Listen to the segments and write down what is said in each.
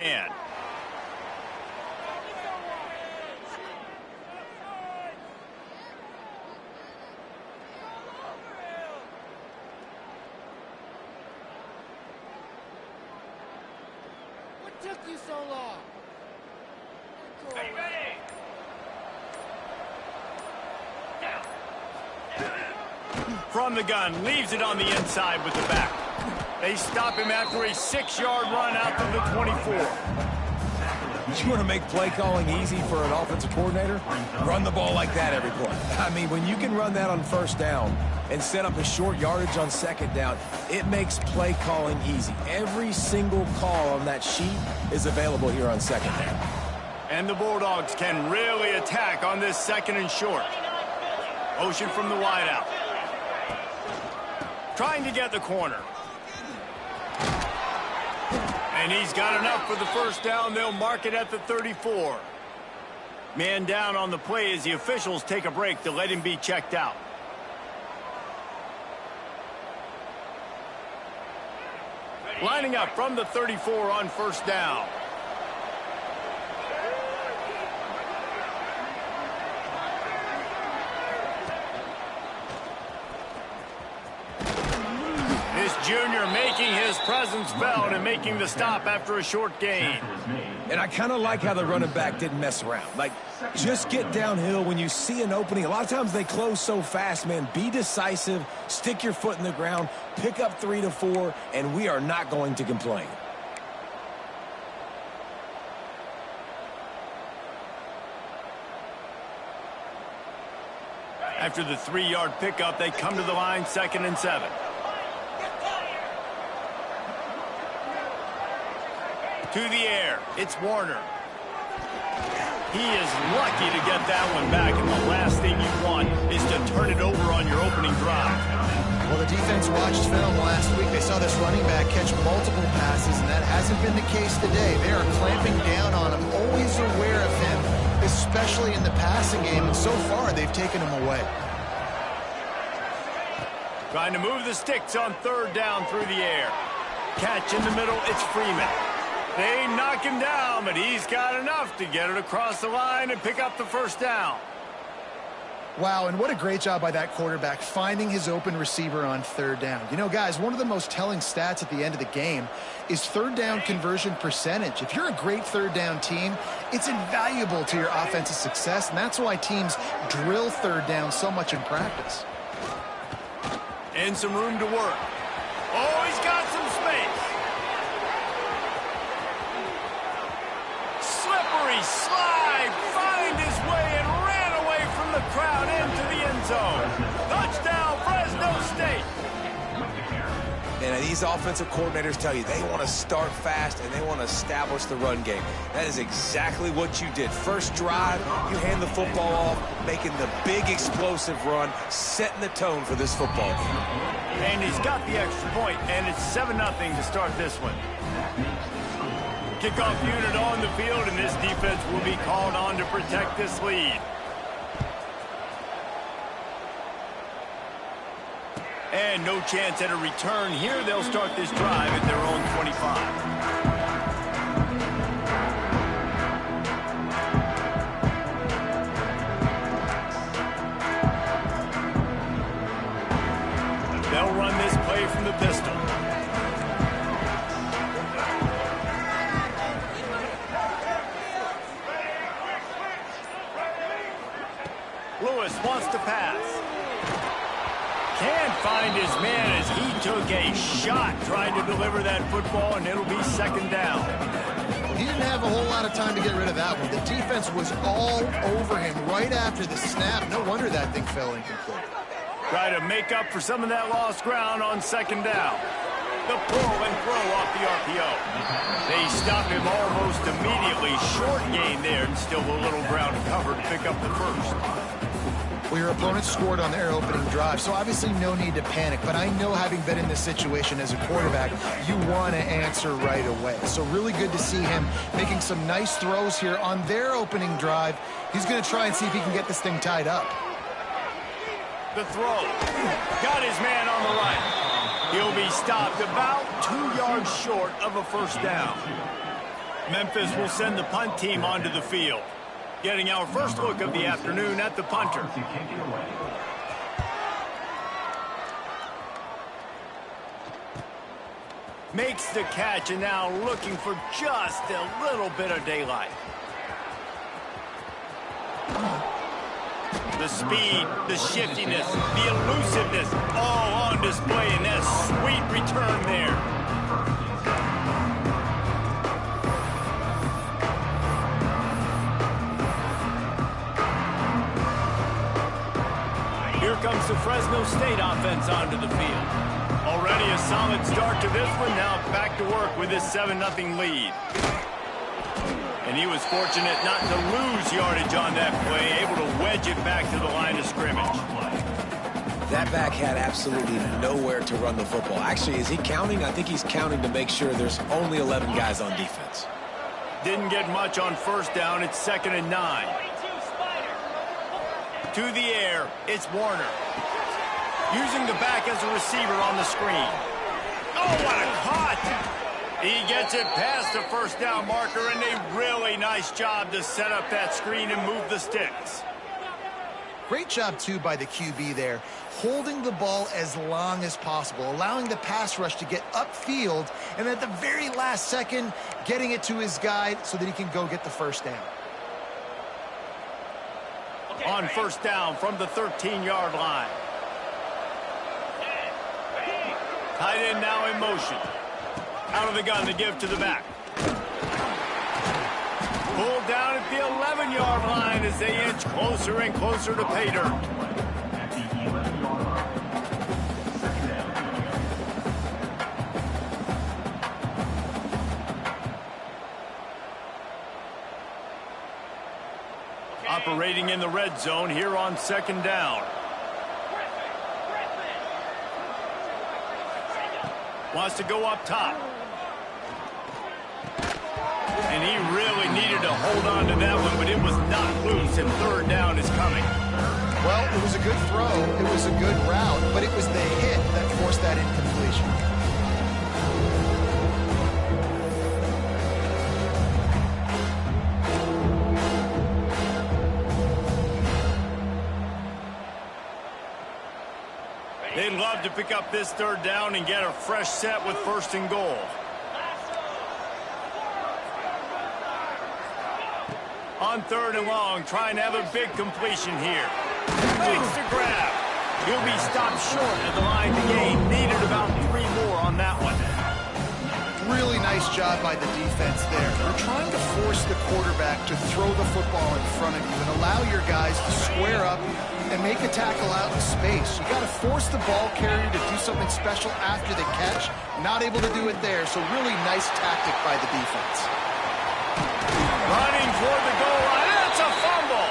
And what took you so long? ready, ready. From the gun, leaves it on the inside with the back. They stop him after a 6-yard run out to the 24. You want to make play calling easy for an offensive coordinator? Run the ball like that every play. I mean, when you can run that on first down and set up a short yardage on second down, it makes play calling easy. Every single call on that sheet is available here on second down. And the Bulldogs can really attack on this second and short. Motion from the wideout. Trying to get the corner. And he's got enough for the first down. They'll mark it at the 34. Man down on the play as the officials take a break to let him be checked out. Lining up from the 34 on first down. Junior making his presence felt and making the stop after a short gain. And I kind of like how the running back didn't mess around. Like, just get downhill when you see an opening. A lot of times they close so fast, man. Be decisive, stick your foot in the ground, pick up 3 to 4, and we are not going to complain. After the 3-yard pickup, they come to the line, 2nd and 7. To the air, it's Warner. He is lucky to get that one back, and the last thing you want is to turn it over on your opening drive. Well, the defense watched film last week. They saw this running back catch multiple passes, and that hasn't been the case today. They are clamping down on him, always aware of him, especially in the passing game, and so far they've taken him away. Trying to move the sticks on 3rd down through the air. Catch in the middle, it's Freeman. They knock him down, but he's got enough to get it across the line and pick up the first down. Wow, and what a great job by that quarterback finding his open receiver on 3rd down. You know, guys, one of the most telling stats at the end of the game is 3rd down conversion percentage. If you're a great 3rd down team, it's invaluable to your offensive success, and that's why teams drill 3rd down so much in practice. And some room to work. Oh, he's got some space. Slippery slide, find his way and ran away from the crowd into the end zone. Touchdown, Fresno State. And these offensive coordinators tell you they want to start fast and they want to establish the run game. That is exactly what you did. First drive, you hand the football off, making the big explosive run, setting the tone for this football game. And he's got the extra point, and it's 7-0 to start this one. Kickoff unit on the field, and this defense will be called on to protect this lead. And no chance at a return here. They'll start this drive at their own 25. They'll run this play from the pistol. Lewis wants to pass. Can't find his man as he took a shot trying to deliver that football, and it'll be 2nd down. He didn't have a whole lot of time to get rid of that one. The defense was all over him right after the snap. No wonder that thing fell incomplete. Try to make up for some of that lost ground on 2nd down. The pull and throw off the RPO. They stop him almost immediately. Short gain there, and still a little ground covered to pick up the first. Well, your opponent scored on their opening drive, so obviously no need to panic. But I know, having been in this situation as a quarterback, you want to answer right away. So really good to see him making some nice throws here on their opening drive. He's going to try and see if he can get this thing tied up. The throw. Got his man on the right. He'll be stopped about 2 yards short of a first down. Memphis will send the punt team onto the field. Getting our first look of the afternoon at the punter. Makes the catch and now looking for just a little bit of daylight. The speed, the shiftiness, the elusiveness, all on display in that sweet return there. Here comes the Fresno State offense onto the field. Already a solid start to this one, now back to work with this 7-0 lead. And he was fortunate not to lose yardage on that play, able to wedge it back to the line of scrimmage. That back had absolutely nowhere to run the football. Actually, is he counting? I think he's counting to make sure there's only 11 guys on defense. Didn't get much on first down. It's 2nd and 9. To the air, it's Warner. Using the back as a receiver on the screen. Oh, what a cut! He gets it past the first down marker, and a really nice job to set up that screen and move the sticks. Great job, too, by the QB there, holding the ball as long as possible, allowing the pass rush to get upfield, and at the very last second, getting it to his guy so that he can go get the first down. On first down from the 13-yard line. Tight end now in motion. Out of the gun to give to the back. Pulled down at the 11-yard line as they inch closer and closer to pay dirt. Operating in the red zone here on 2nd down. Wants to go up top. And he really needed to hold on to that one, but it was not loose, and 3rd down is coming. Well, it was a good throw. It was a good route, but it was the hit that forced that incompletion. They'd love to pick up this 3rd down and get a fresh set with 1st and goal. On 3rd and long, trying to have a big completion here. Makes the grab. He'll be stopped short at the line to gain. Needed about 3 more on that one. Really nice job by the defense there. You're trying to force the quarterback to throw the football in front of you and allow your guys to square up and make a tackle out in space. You got to force the ball carrier to do something special after the catch. Not able to do it there, so really nice tactic by the defense. Running toward the goal line. That's a fumble.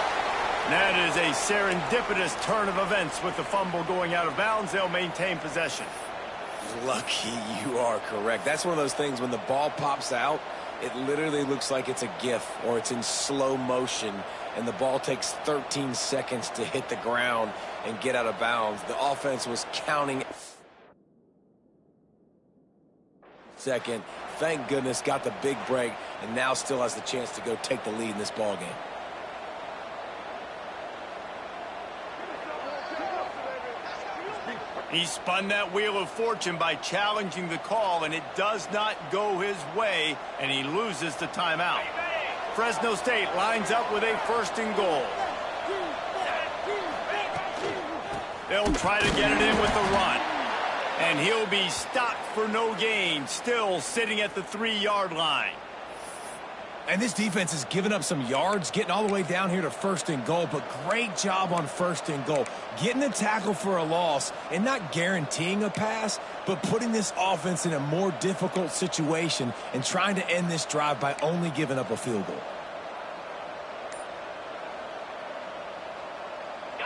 That is a serendipitous turn of events with the fumble going out of bounds. They'll maintain possession. Lucky you are correct. That's one of those things when the ball pops out, it literally looks like it's a GIF or it's in slow motion, and the ball takes 13 seconds to hit the ground and get out of bounds. The offense was counting second. Thank goodness got the big break and now still has the chance to go take the lead in this ball game. He spun that wheel of fortune by challenging the call, and it does not go his way, and he loses the timeout. Fresno State lines up with a 1st and goal. They'll try to get it in with the run. And he'll be stopped for no gain, still sitting at the 3-yard line. And this defense has given up some yards, getting all the way down here to 1st and goal, but great job on 1st and goal. Getting the tackle for a loss and not guaranteeing a pass, but putting this offense in a more difficult situation and trying to end this drive by only giving up a field goal.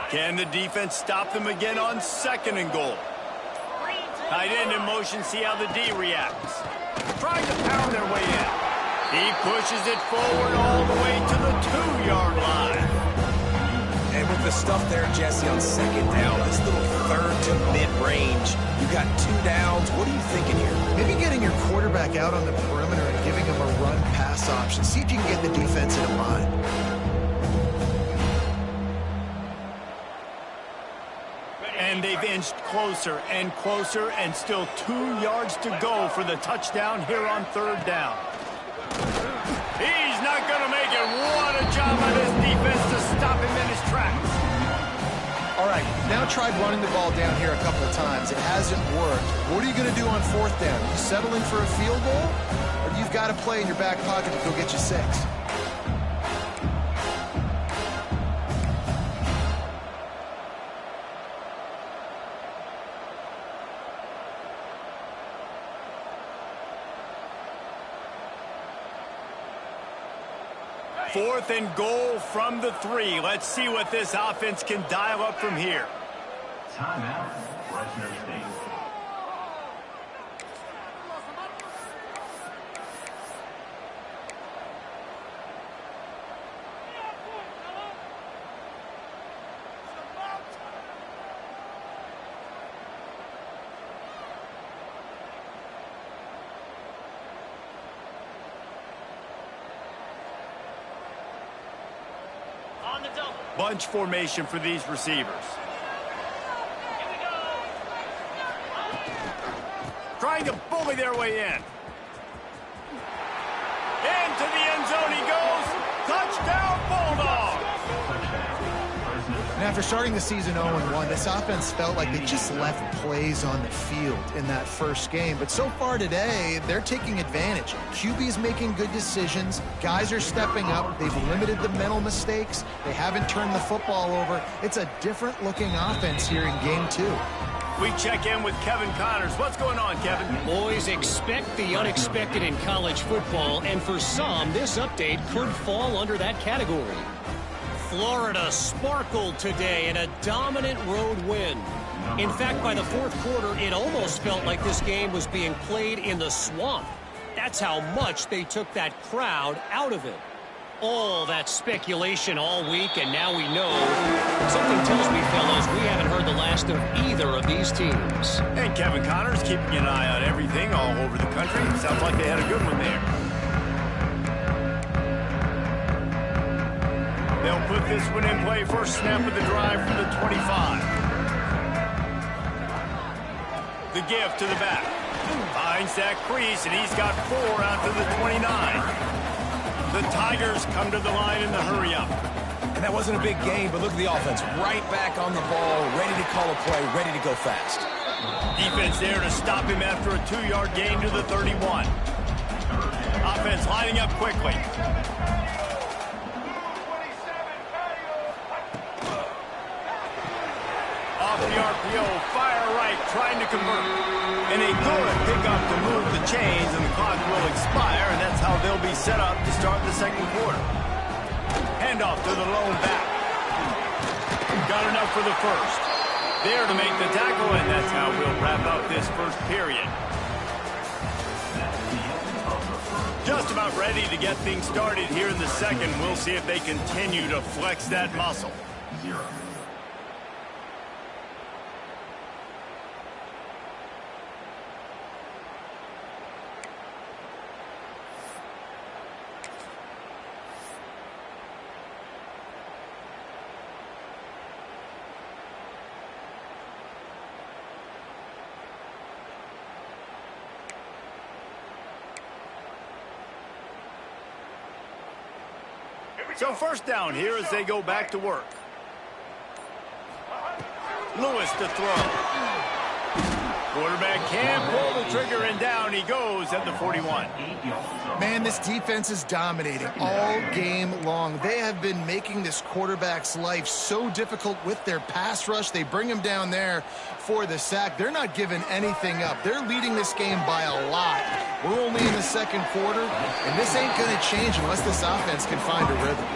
Can the defense stop them again on 2nd and goal? Tight end in motion, see how the D reacts. Trying to pound their way in. He pushes it forward all the way to the 2-yard line. And with the stuff there, Jesse, on 2nd down, this little 3rd to mid-range You got 2 downs. What are you thinking here? Maybe getting your quarterback out on the perimeter and giving him a run-pass option. See if you can get the defense in a bind. And they've inched closer and closer, and still 2 yards to go for the touchdown here on 3rd down. He's not going to make it. What a job by this defense to stop him in his tracks. All right, now tried running the ball down here a couple of times. It hasn't worked. What are you going to do on 4th down? You settling for a field goal? Or you've got a play in your back pocket to go get you 6? 4th and goal from the 3. Let's see what this offense can dial up from here. Timeout, Fresno State. Bunch formation for these receivers. Trying to bully their way in. Into the end zone he goes. Touchdown, Bulldogs! And after starting the season 0-1, this offense felt like they just left plays on the field in that first game. But so far today, they're taking advantage. QB's making good decisions. Guys are stepping up. They've limited the mental mistakes. They haven't turned the football over. It's a different-looking offense here in Game 2. We check in with Kevin Connors. What's going on, Kevin? Boys, expect the unexpected in college football, and for some, this update could fall under that category. Florida sparkled today in a dominant road win. In fact, by the 4th quarter, it almost felt like this game was being played in the swamp. That's how much they took that crowd out of it. All that speculation all week, and now we know. Something tells me, fellas, we haven't heard the last of either of these teams. And Kevin Connors keeping an eye on everything all over the country. Sounds like they had a good one there. They'll put this one in play. First snap of the drive from the 25. The give to the back. Finds that crease, and he's got 4 out to the 29. The Tigers come to the line in the hurry-up. And that wasn't a big game, but look at the offense. Right back on the ball, ready to call a play, ready to go fast. Defense there to stop him after a 2-yard gain to the 31. Offense lining up quickly. Off the RPO, fire right, trying to convert. And a good pickup to move the chains, and the clock will expire, and that's how they'll be set up to start the 2nd quarter. Handoff to the lone back. Got enough for the first. There to make the tackle, and that's how we'll wrap up this first period. Just about ready to get things started here in the 2nd. We'll see if they continue to flex that muscle. 0. So first down here as they go back to work. Lewis to throw. Quarterback can't pull the trigger, and down he goes at the 41. Man, this defense is dominating all game long. They have been making this quarterback's life so difficult with their pass rush. They bring him down there for the sack. They're not giving anything up. They're leading this game by a lot. We're only in the 2nd quarter, and this ain't going to change unless this offense can find a rhythm.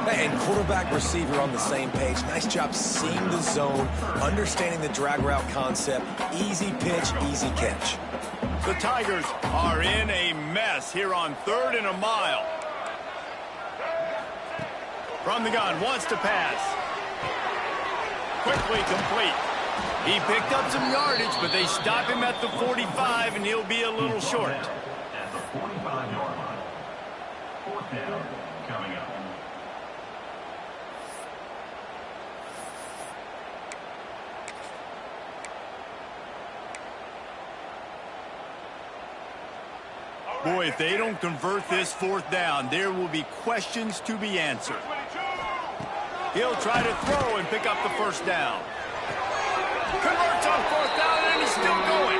And quarterback receiver on the same page. Nice job seeing the zone, understanding the drag route concept. Easy pitch, easy catch. The Tigers are in a mess here on 3rd and a mile. From the gun, wants to pass. Quickly complete. He picked up some yardage, but they stop him at the 45, and he'll be a little short. At the 45-yard line. Fourth down coming up. Boy, if they don't convert this fourth down, there will be questions to be answered. He'll try to throw and pick up the first down. Converts on fourth down, and he's still going.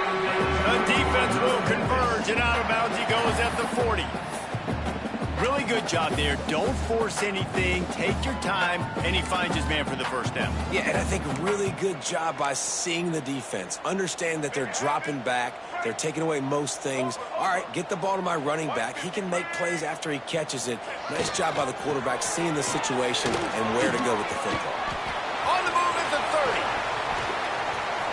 The defense will converge, and out of bounds he goes at the 40. Really good job there. Don't force anything. Take your time, and he finds his man for the first down. Yeah, and I think a really good job by seeing the defense. Understand that they're dropping back. They're taking away most things. All right, get the ball to my running back. He can make plays after he catches it. Nice job by the quarterback seeing the situation and where to go with the football. On the move at the 30.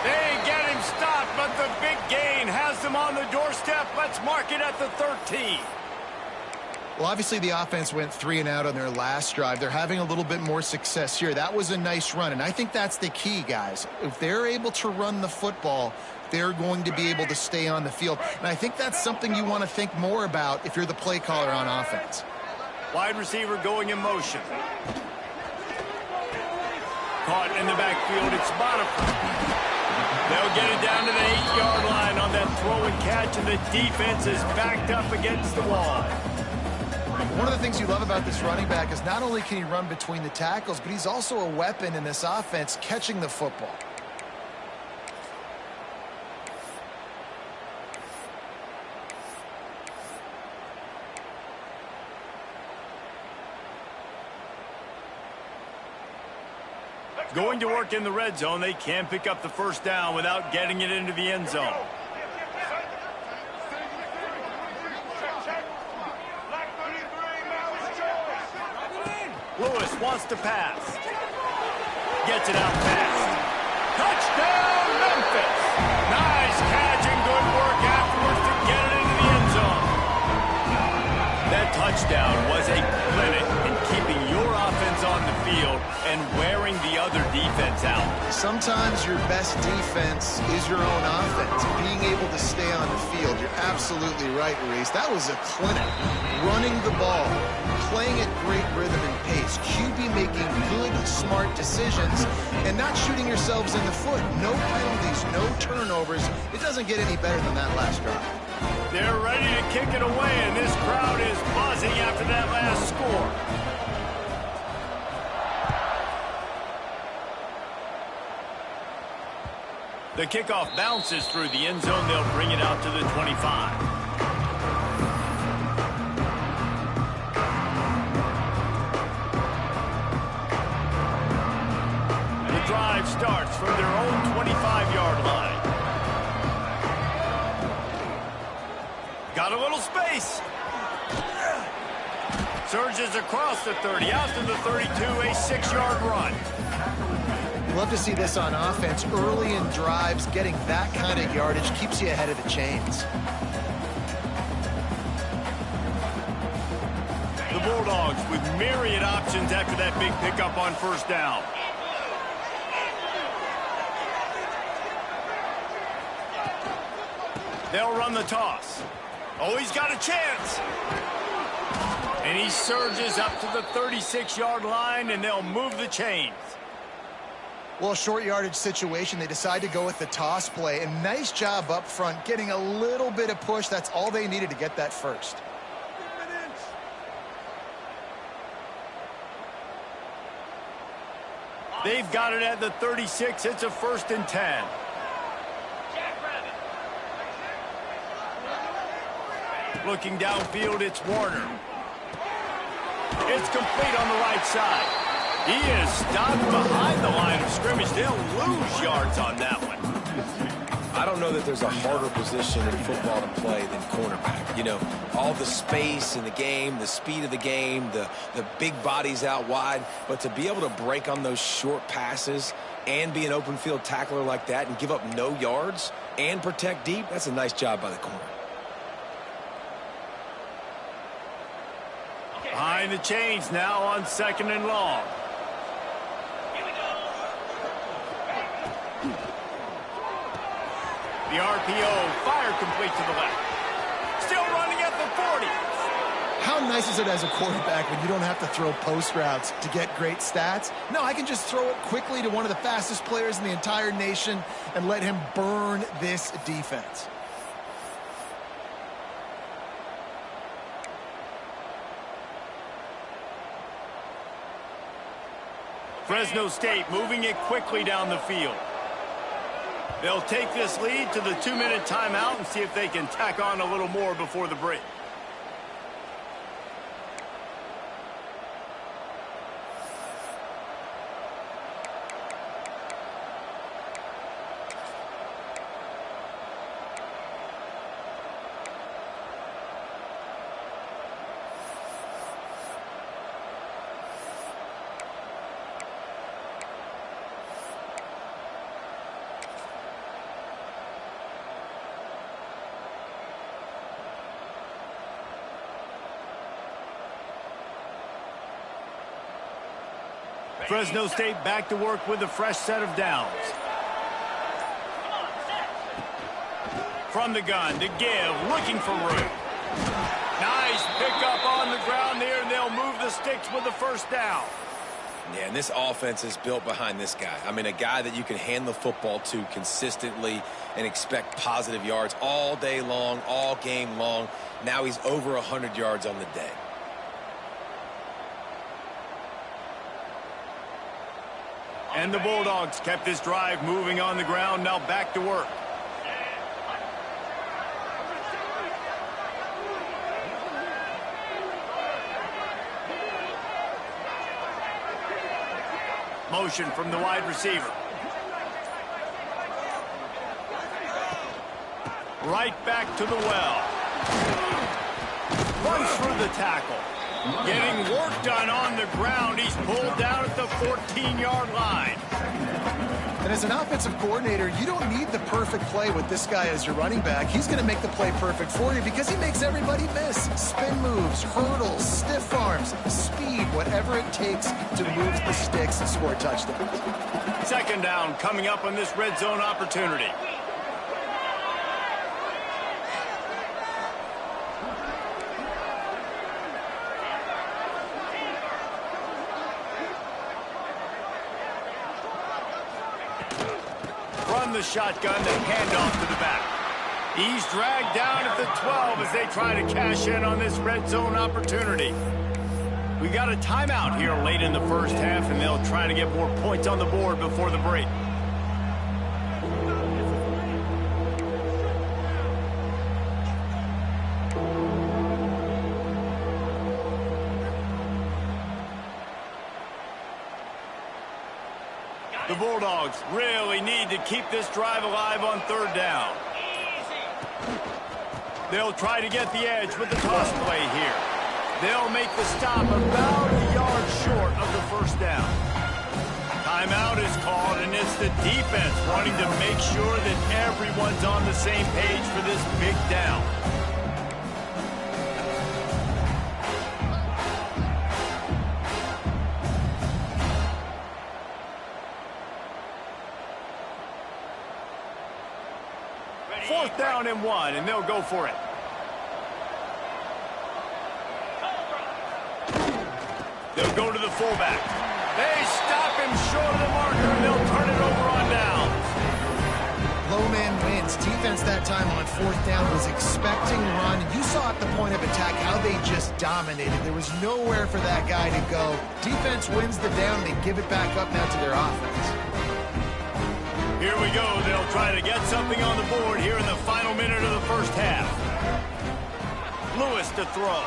They get him stopped, but the big gain has them on the doorstep. Let's mark it at the 13. Well, obviously the offense went 3 and out on their last drive. They're having a little bit more success here. That was a nice run, and I think that's the key, guys. If they're able to run the football, they're going to be able to stay on the field. And I think that's something you want to think more about if you're the play caller on offense. Wide receiver going in motion. Caught in the backfield, it's Boniface. They'll get it down to the 8-yard line on that throw and catch, and the defense is backed up against the wall. One of the things you love about this running back is not only can he run between the tackles, but he's also a weapon in this offense catching the football. Going to work in the red zone. They can't pick up the first down without getting it into the end zone. Lewis wants to pass. Gets it out fast. Touchdown, Memphis! Nice catch and good work afterwards to get it into the end zone. That touchdown was a clinic in keeping your offense on the field and wearing the other defense out. Sometimes your best defense is your own offense. Being able to stay on the field, you're absolutely right, Reese. That was a clinic. Running the ball, playing at great rhythm and pace. QB making good, smart decisions and not shooting yourselves in the foot. No penalties, no turnovers. It doesn't get any better than that last drive. They're ready to kick it away, and this crowd is buzzing after that last score. The kickoff bounces through the end zone. They'll bring it out to the 25. The drive starts from their own 25-yard line. Got a little space. Surges across the 30, out to the 32, a 6-yard run. Love to see this on offense. Early in drives, getting that kind of yardage keeps you ahead of the chains. The Bulldogs with myriad options after that big pickup on first down. They'll run the toss. Oh, he's got a chance. And he surges up to the 36-yard line, and they'll move the chains. Well, short yardage situation, they decide to go with the toss play. And nice job up front, getting a little bit of push. That's all they needed to get that first. They've got it at the 36. It's a 1st and 10. Looking downfield, it's Warner. It's complete on the right side. He is stopped behind the line of scrimmage. They'll lose yards on that one. I don't know that there's a harder position in football to play than cornerback. You know, all the space in the game, the speed of the game, the big bodies out wide. But to be able to break on those short passes and be an open field tackler like that and give up no yards and protect deep, that's a nice job by the corner. Behind the chains now on 2nd and long. The RPO, fire complete to the left. Still running at the 40. How nice is it as a quarterback when you don't have to throw post routes to get great stats? No, I can just throw it quickly to one of the fastest players in the entire nation and let him burn this defense. Fresno State moving it quickly down the field. They'll take this lead to the 2-minute timeout and see if they can tack on a little more before the break. Fresno State back to work with a fresh set of downs. From the gun to give, looking for room. Nice pickup on the ground there, and they'll move the sticks with the first down. Yeah, and this offense is built behind this guy. I mean, a guy that you can hand the football to consistently and expect positive yards all day long, all game long. Now he's over 100 yards on the day. And the Bulldogs kept this drive moving on the ground, now back to work. Motion from the wide receiver. Right back to the well. Runs through the tackle. Getting work done on the ground. He's pulled down at the 14-yard line. And as an offensive coordinator, you don't need the perfect play with this guy as your running back. He's going to make the play perfect for you because he makes everybody miss. Spin moves, hurdles, stiff arms, speed, whatever it takes to move the sticks and score touchdowns. Second down coming up on this red zone opportunity. From the shotgun, the handoff to the back. He's dragged down at the 12 as they try to cash in on this red zone opportunity. We got a timeout here late in the first half, and they'll try to get more points on the board before the break. The Bulldogs really need to keep this drive alive on third down. They'll try to get the edge with the toss play here. They'll make the stop about a yard short of the first down. Timeout is called, and it's the defense wanting to make sure that everyone's on the same page for this big down. Fourth down and 1, and they'll go for it. They'll go to the fullback. They stop him short of the marker, and they'll turn it over on downs. Low man wins. Defense that time on fourth down was expecting run. You saw at the point of attack how they just dominated. There was nowhere for that guy to go. Defense wins the down. They give it back up now to their offense. Here we go. They'll try to get something on the board here in the final minute of the first half. Lewis to throw.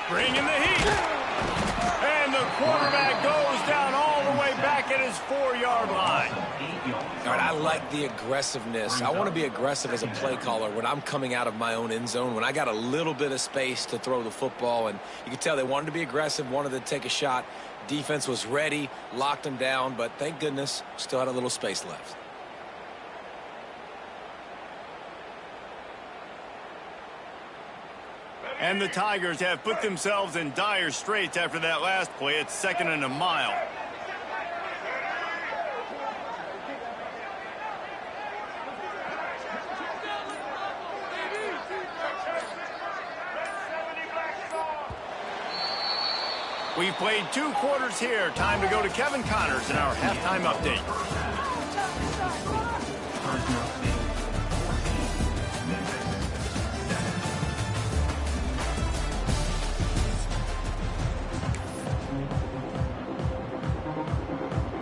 Bringing the heat. And the quarterback goes down all the way back at his 4-yard line. All right, I like the aggressiveness. I want to be aggressive as a play caller when I'm coming out of my own end zone, when I got a little bit of space to throw the football. And you can tell they wanted to be aggressive, wanted to take a shot. Defense was ready, locked them down, but thank goodness, still had a little space left. And the Tigers have put themselves in dire straits after that last play. It's 2nd and a mile. We've played 2 quarters here. Time to go to Kevin Connors in our halftime update.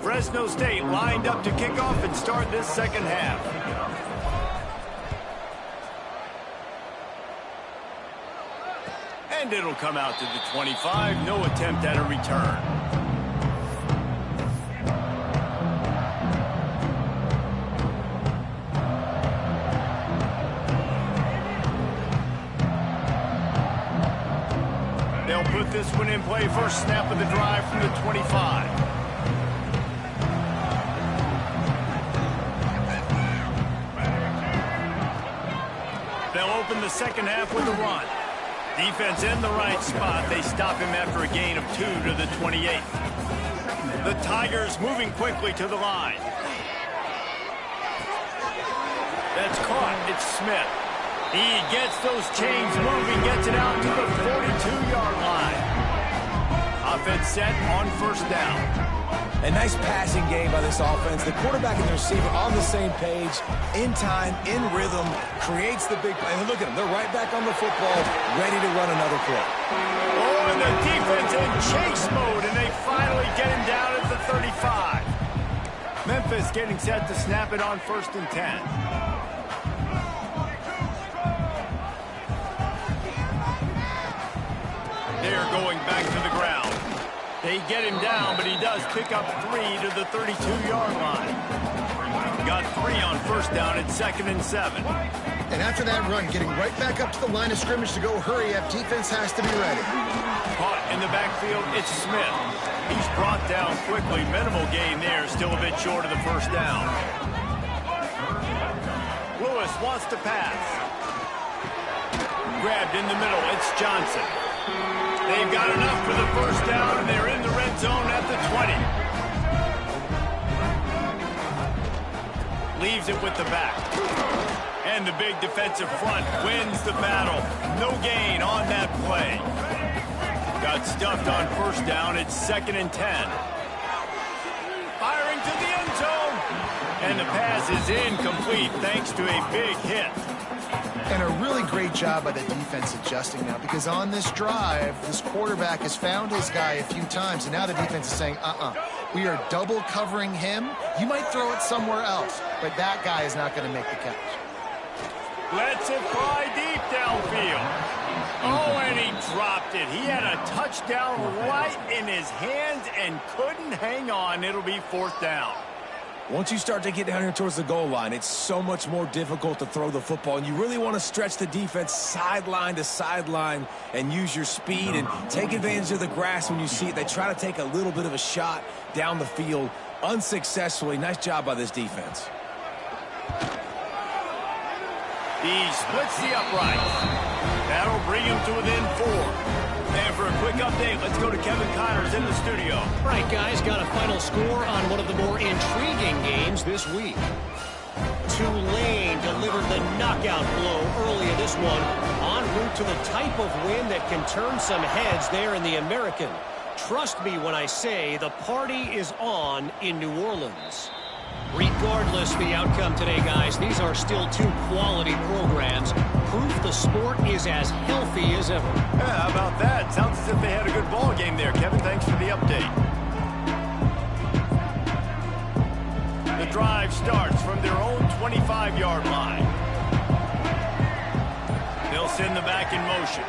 Fresno State lined up to kick off and start this second half. And it'll come out to the 25. No attempt at a return. They'll put this one in play. First snap of the drive from the 25. They'll open the second half with a run. Defense in the right spot. They stop him after a gain of 2 to the 28. The Tigers moving quickly to the line. That's caught. It's Smith. He gets those chains moving, gets it out to the 42-yard line. Offense set on first down. A nice passing game by this offense. The quarterback and the receiver on the same page, in time, in rhythm, creates the big play. And look at them. They're right back on the football, ready to run another play. Oh, and the defense in chase mode, and they finally get him down at the 35. Memphis getting set to snap it on 1st and 10. They're going back to the ground. They get him down, but he does pick up 3 to the 32-yard line. Got 3 on first down at 2nd and 7. And after that run, getting right back up to the line of scrimmage to go hurry up, defense has to be ready. Caught in the backfield, it's Smith. He's brought down quickly. Minimal gain there, still a bit short of the first down. Lewis wants to pass. Grabbed in the middle, it's Johnson. They've got enough for the first down, and they're in the red zone at the 20. Leaves it with the back. And the big defensive front wins the battle. No gain on that play. Got stuffed on first down. It's 2nd and 10. Firing to the end zone. And the pass is incomplete thanks to a big hit. And a really great job by the defense adjusting now, because on this drive, this quarterback has found his guy a few times, and now the defense is saying, we are double covering him. You might throw it somewhere else, but that guy is not going to make the catch. Lets it fly deep downfield. Oh, and he dropped it. He had a touchdown right in his hands and couldn't hang on. It'll be 4th down. Once you start to get down here towards the goal line, it's so much more difficult to throw the football, and you really want to stretch the defense sideline to sideline and use your speed and take advantage of the grass when you see it. They try to take a little bit of a shot down the field unsuccessfully. Nice job by this defense. He splits the uprights. That'll bring him to within 4. And for a quick update, let's go to Kevin Connors in the studio. All right, guys, got a final score on one of the more intriguing games this week. Tulane delivered the knockout blow early in this one, en route to the type of win that can turn some heads there in the American. Trust me when I say the party is on in New Orleans. Regardless the outcome today, guys, these are still 2 quality programs. Proof the sport is as healthy as ever. Yeah, how about that? Sounds as if they had a good ball game there. Kevin, thanks for the update. The drive starts from their own 25-yard line. They'll send the back in motion.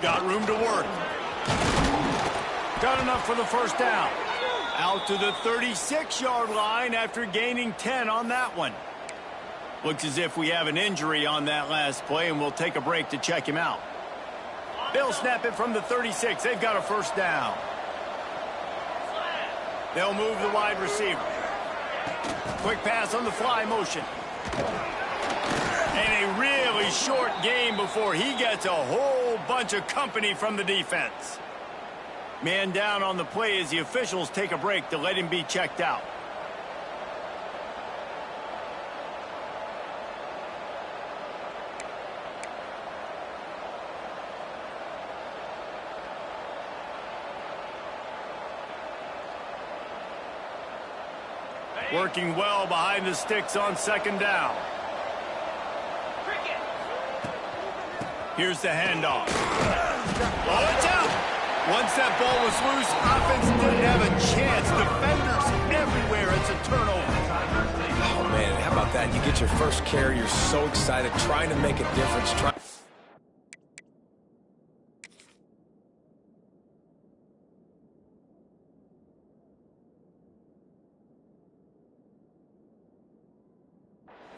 Got room to work. Got enough for the first down. Out to the 36-yard line after gaining 10 on that one. Looks as if we have an injury on that last play, and we'll take a break to check him out. They'll snap it from the 36. They've got a first down. They'll move the wide receiver. Quick pass on the fly motion. And a really short game before he gets a whole bunch of company from the defense. Man down on the play as the officials take a break to let him be checked out. Working well behind the sticks on second down. Here's the handoff. Oh, it's out! Once that ball was loose, offense didn't have a chance. Defenders everywhere. It's a turnover. Oh, man, how about that? You get your first carry. You're so excited, trying to make a difference.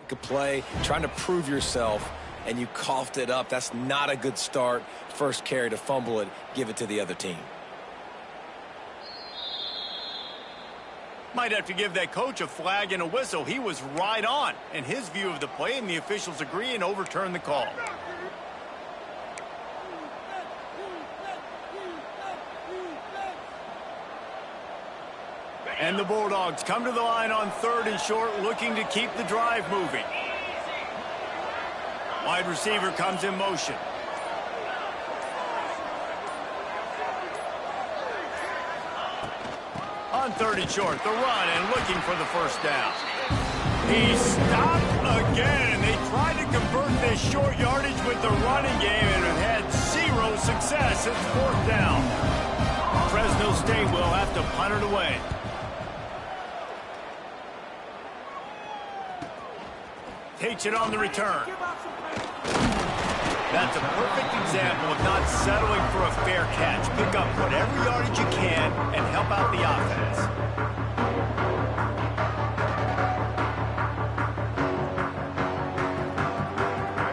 A play, trying to prove yourself, and you coughed it up. That's not a good start. First carry to fumble it, give it to the other team. Might have to give that coach a flag and a whistle. He was right on in his view of the play, and the officials agree and overturn the call. And the Bulldogs come to the line on 3rd and short, looking to keep the drive moving. Wide receiver comes in motion. On 3rd and short, the run and looking for the first down. He stopped again. They tried to convert this short yardage with the running game and had 0 success. It's 4th down. Fresno State will have to punt it away. Takes it on the return. That's a perfect example of not settling for a fair catch. Pick up whatever yardage you can and help out the offense.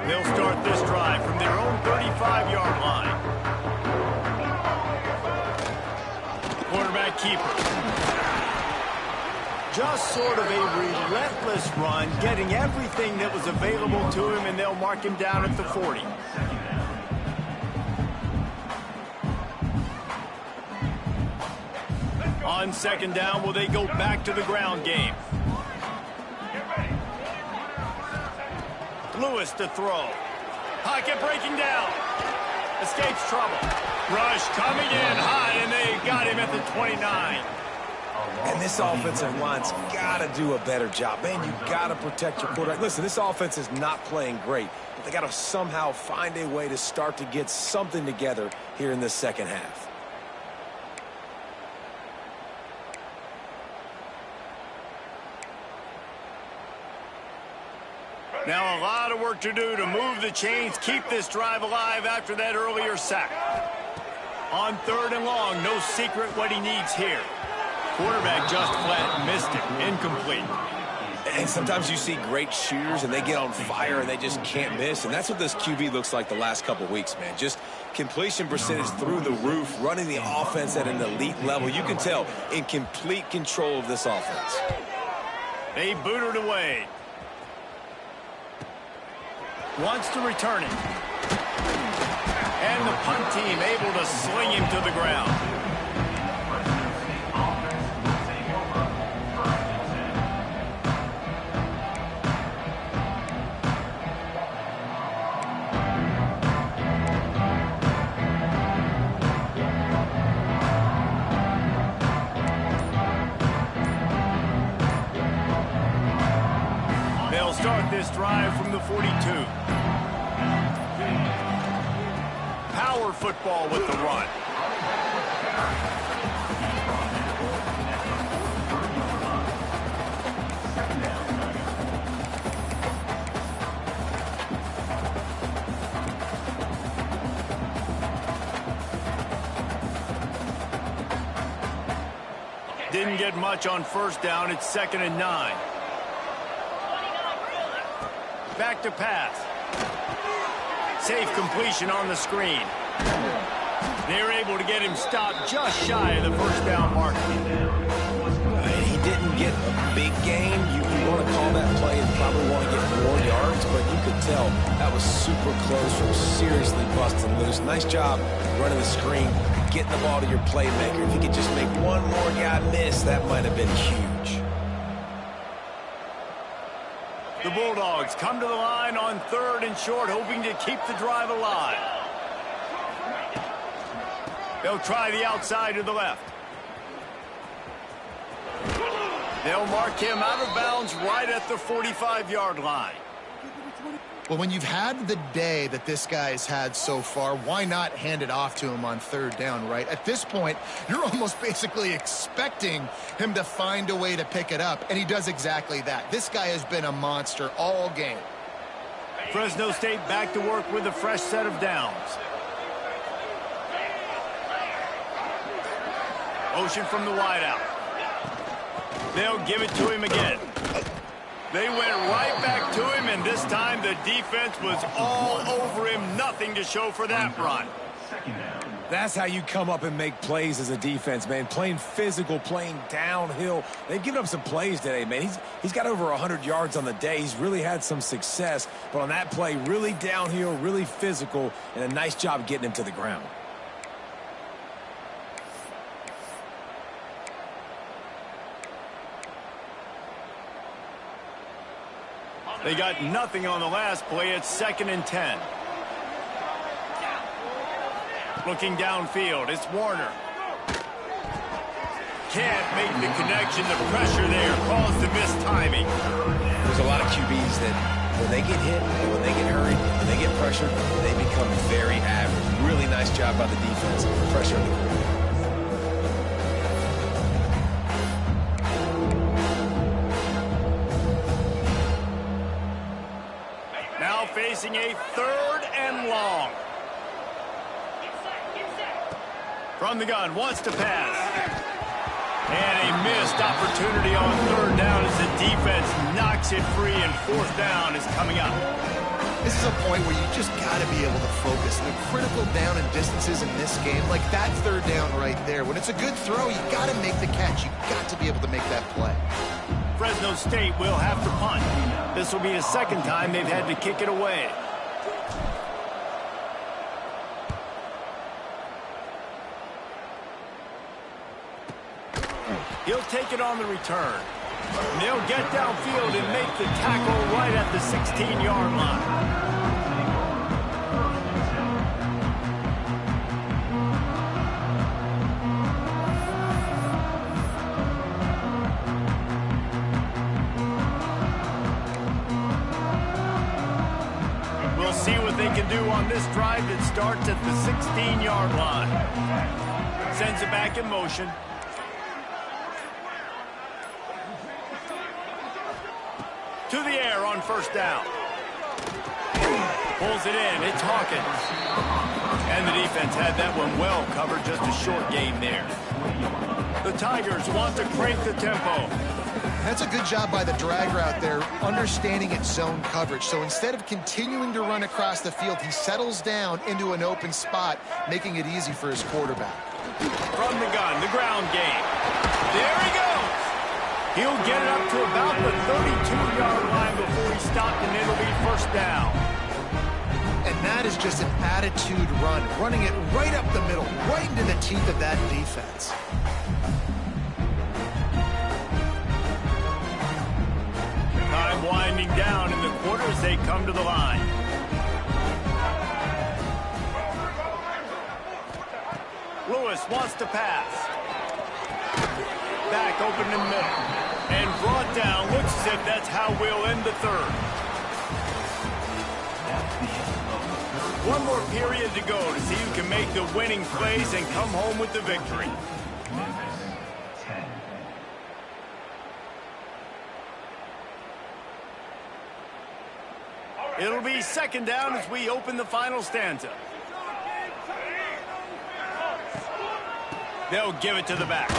They'll start this drive from their own 35-yard line. Quarterback keeper. Just sort of a relentless run, getting everything that was available to him, and they'll mark him down at the 40. On second down, will they go back to the ground game? Lewis to throw. Pocket breaking down. Escapes trouble. Rush coming in hot, and they got him at the 29. And this offensive line's got to do a better job. Man, you got to protect your quarterback. Listen, this offense is not playing great, but they got to somehow find a way to start to get something together here in this second half. Now a lot of work to do to move the chains, keep this drive alive after that earlier sack. On 3rd and long, no secret what he needs here. Quarterback just flat missed it. Incomplete. And sometimes you see great shooters, and they get on fire, and they just can't miss. And that's what this QB looks like the last couple weeks, man. Just completion percentage through the roof, running the offense at an elite level. You can tell in complete control of this offense. They booted away. Wants to return it. And the punt team able to sling him to the ground. They'll start this drive from the 42. Power football with the run. Didn't get much on first down. It's 2nd and 9. Back to pass. Safe completion on the screen. They're able to get him stopped just shy of the first down mark. He didn't get a big gain. You want to call that play and probably want to get more yards, but you could tell that was super close from seriously busting loose. Nice job running the screen, getting the ball to your playmaker. If you could just make one more guy miss, that might have been huge. The Bulldogs come to the line on 3rd and short, hoping to keep the drive alive. They'll try the outside to the left. They'll mark him out of bounds right at the 45-yard line. Well, when you've had the day that this guy's had so far, why not hand it off to him on third down, right? At this point, you're almost basically expecting him to find a way to pick it up, and he does exactly that. This guy has been a monster all game. Fresno State back to work with a fresh set of downs. Motion from the wideout. They'll give it to him again. They went right back to him, and this time the defense was all over him. Nothing to show for that run. That's how you come up and make plays as a defense, man. Playing physical, playing downhill. They've given up some plays today, man. He's got over 100 yards on the day. He's really had some success. But on that play, really downhill, really physical, and a nice job getting him to the ground. They got nothing on the last play. It's 2nd and 10. Looking downfield, it's Warner. Can't make the connection. The pressure there caused the missed timing. There's a lot of QBs that when they get hit, when they get hurried, when they get pressured, they become very average. Really nice job by the defense. Pressure in the quarterback. Now facing a 3rd and long. From the gun, wants to pass. And a missed opportunity on 3rd down as the defense knocks it free, and 4th down is coming up. This is a point where you just got to be able to focus. The critical down and distances in this game, like that 3rd down right there. When it's a good throw, you got to make the catch. You got to be able to make that play. Fresno State will have to punt. This will be the 2nd time they've had to kick it away. He'll take it on the return. And they'll get downfield and make the tackle right at the 16-yard line. We'll see what they can do on this drive that starts at the 16-yard line. Sends it back in motion. To the air on 1st down. Pulls it in. It's Hawkins. And the defense had that one well covered. Just a short game there. The Tigers want to crank the tempo. That's a good job by the drag route there, understanding its zone coverage. So instead of continuing to run across the field, he settles down into an open spot, making it easy for his quarterback. From the gun, the ground game. There he goes. He'll get it up to about the 32-yard line before he stopped, and it'll be 1st down. And that is just an attitude run, running it right up the middle, right into the teeth of that defense. Time winding down in the quarter as they come to the line. Lewis wants to pass. Back open in the middle. And brought down. Looks as if that's how we'll end the 3rd. One more period to go to see who can make the winning plays and come home with the victory. It'll be 2nd down as we open the final stanza. They'll give it to the back.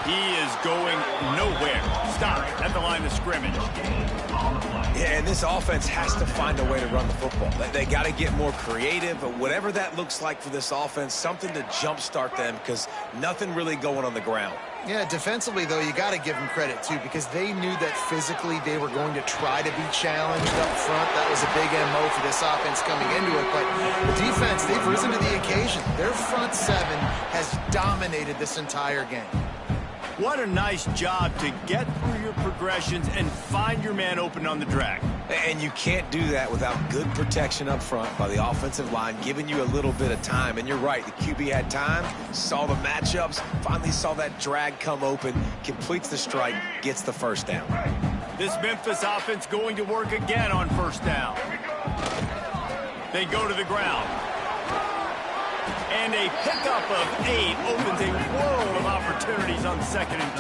He is going nowhere. Stop at the line of scrimmage. Yeah, and this offense has to find a way to run the football. They got to get more creative, but whatever that looks like for this offense, something to jumpstart them, because nothing really going on the ground. Yeah, defensively, though, you got to give them credit, too, because they knew that physically they were going to try to be challenged up front. That was a big MO for this offense coming into it. But the defense, they've risen to the occasion. Their front 7 has dominated this entire game. What a nice job to get through your progressions and find your man open on the drag. And you can't do that without good protection up front by the offensive line, giving you a little bit of time. And you're right, the QB had time, saw the matchups, finally saw that drag come open, completes the strike, gets the first down. This Memphis offense going to work again on first down. They go to the ground. And a pickup of 8 opens a world of opportunities on 2nd and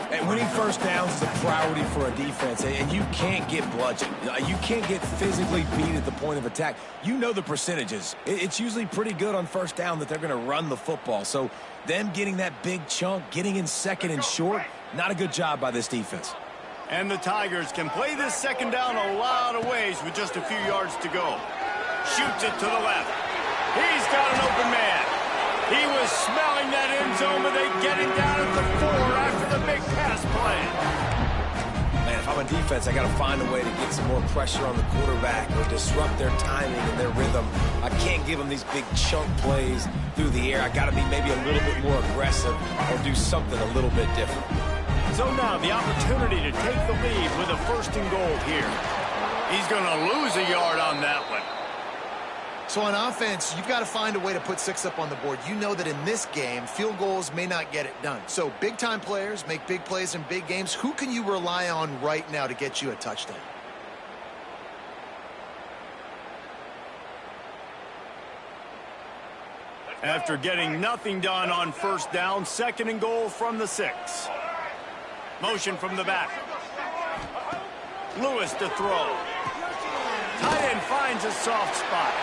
2. And winning first downs is a priority for a defense, and you can't get bludgeoned. You can't get physically beat at the point of attack. You know the percentages. It's usually pretty good on first down that they're going to run the football. So them getting that big chunk, getting in 2nd and short, not a good job by this defense. And the Tigers can play this 2nd down a lot of ways with just a few yards to go. Shoots it to the left. He's got an open man. He was smelling that end zone, but they get him down at the 4 after the big pass play. Man, if I'm a defense, I got to find a way to get some more pressure on the quarterback or disrupt their timing and their rhythm. I can't give them these big chunk plays through the air. I got to be maybe a little bit more aggressive or do something a little bit different. So now the opportunity to take the lead with a 1st and goal here. He's going to lose a yard on that one. So on offense, you've got to find a way to put 6 up on the board. You know that in this game, field goals may not get it done. So big-time players make big plays in big games. Who can you rely on right now to get you a touchdown? After getting nothing done on first down, 2nd and goal from the 6. Motion from the back. Lewis to throw. Tight end finds a soft spot.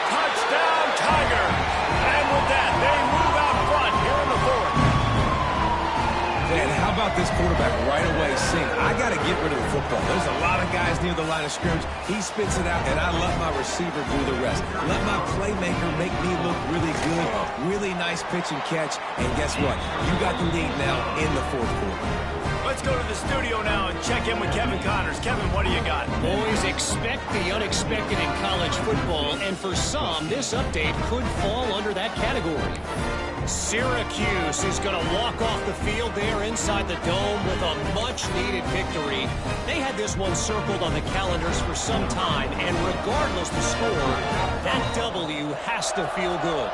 Touchdown, Tiger! And with that, they move out front here in the 4th. And how about this quarterback right away saying, I got to get rid of the football. There's a lot of guys near the line of scrimmage. He spits it out, and I let my receiver do the rest. Let my playmaker make me look really good. Really nice pitch and catch. And guess what? You got the lead now in the 4th quarter. Let's go to the studio now and check in with Kevin Connors. Kevin, what do you got? Boys, expect the unexpected in college football, and for some, this update could fall under that category. Syracuse is going to walk off the field there inside the dome with a much-needed victory. They had this one circled on the calendars for some time, and regardless the score, that W has to feel good.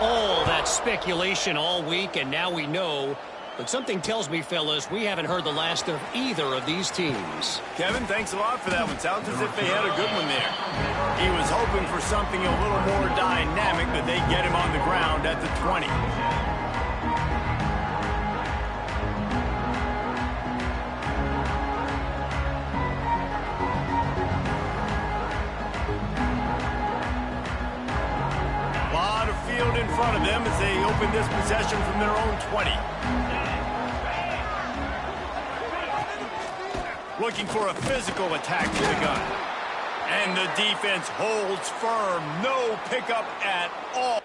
All that speculation all week, and now we know. But something tells me, fellas, we haven't heard the last of either of these teams. Kevin, thanks a lot for that one. Sounds as if they had a good one there. He was hoping for something a little more dynamic, but they get him on the ground at the 20. A lot of field in front of them as they open this possession from their own 20. Looking for a physical attack to the gun. And the defense holds firm. No pickup at all.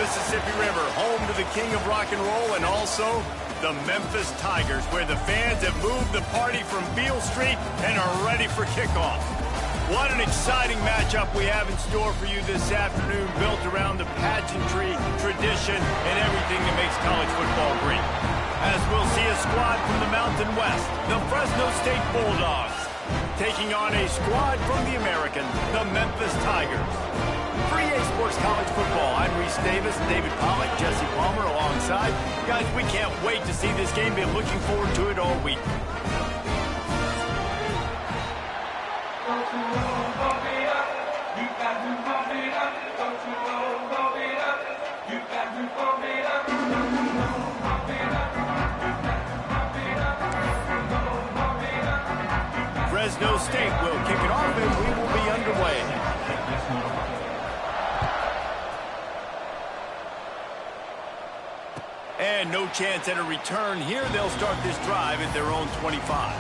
Mississippi River, home to the king of rock and roll and also the Memphis Tigers, where the fans have moved the party from Beale Street and are ready for kickoff. What an exciting matchup we have in store for you this afternoon, built around the pageantry, tradition, and everything that makes college football great. As we'll see a squad from the Mountain West, the Fresno State Bulldogs, taking on a squad from the American, the Memphis Tigers. For EA Sports College Football, I'm Reese Davis, David Pollack, Jesse Palmer alongside. Guys, we can't wait to see this game. Been looking forward to it all week. Fresno State will kick it off and we will be underway. And no chance at a return here. They'll start this drive at their own 25.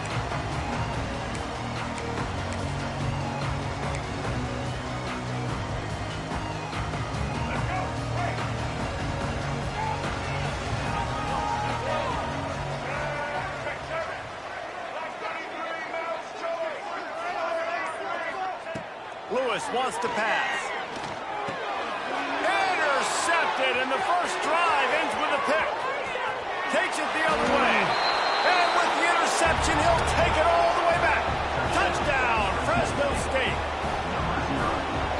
Lewis wants to pass. Intercepted, and the first drive ends with a pick. Takes it the other way. And with the interception, he'll take it all the way back. Touchdown, Fresno State.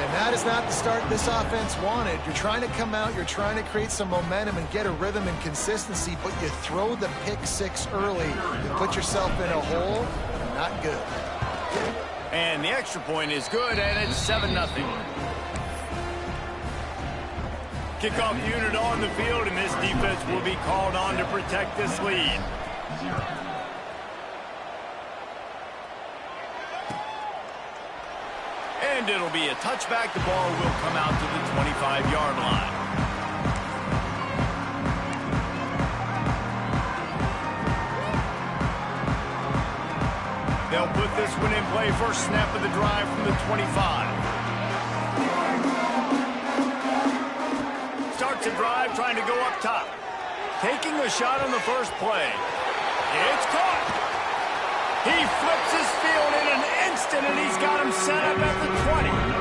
And that is not the start this offense wanted. You're trying to come out, you're trying to create some momentum and get a rhythm and consistency, but you throw the pick six early. You put yourself in a hole, not good. And the extra point is good, and it's 7-0. Kickoff unit on the field, and this defense will be called on to protect this lead. And it'll be a touchback. The ball will come out to the 25-yard line. They'll put this one in play. First snap of the drive from the 25. Starts a drive trying to go up top. Taking a shot on the first play. It's caught. He flips his field in an instant, and he's got him set up at the 20.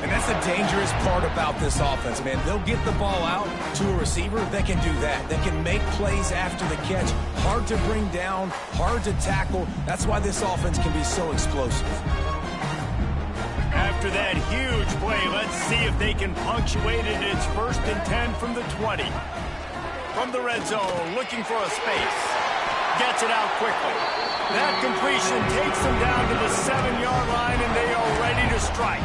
And that's the dangerous part about this offense, man. They'll get the ball out to a receiver. They can do that. They can make plays after the catch. Hard to bring down, hard to tackle. That's why this offense can be so explosive. After that huge play, let's see if they can punctuate it. It's 1st and 10 from the 20. From the red zone, looking for a space. Gets it out quickly. That completion takes them down to the 7-yard line, and they are ready to strike.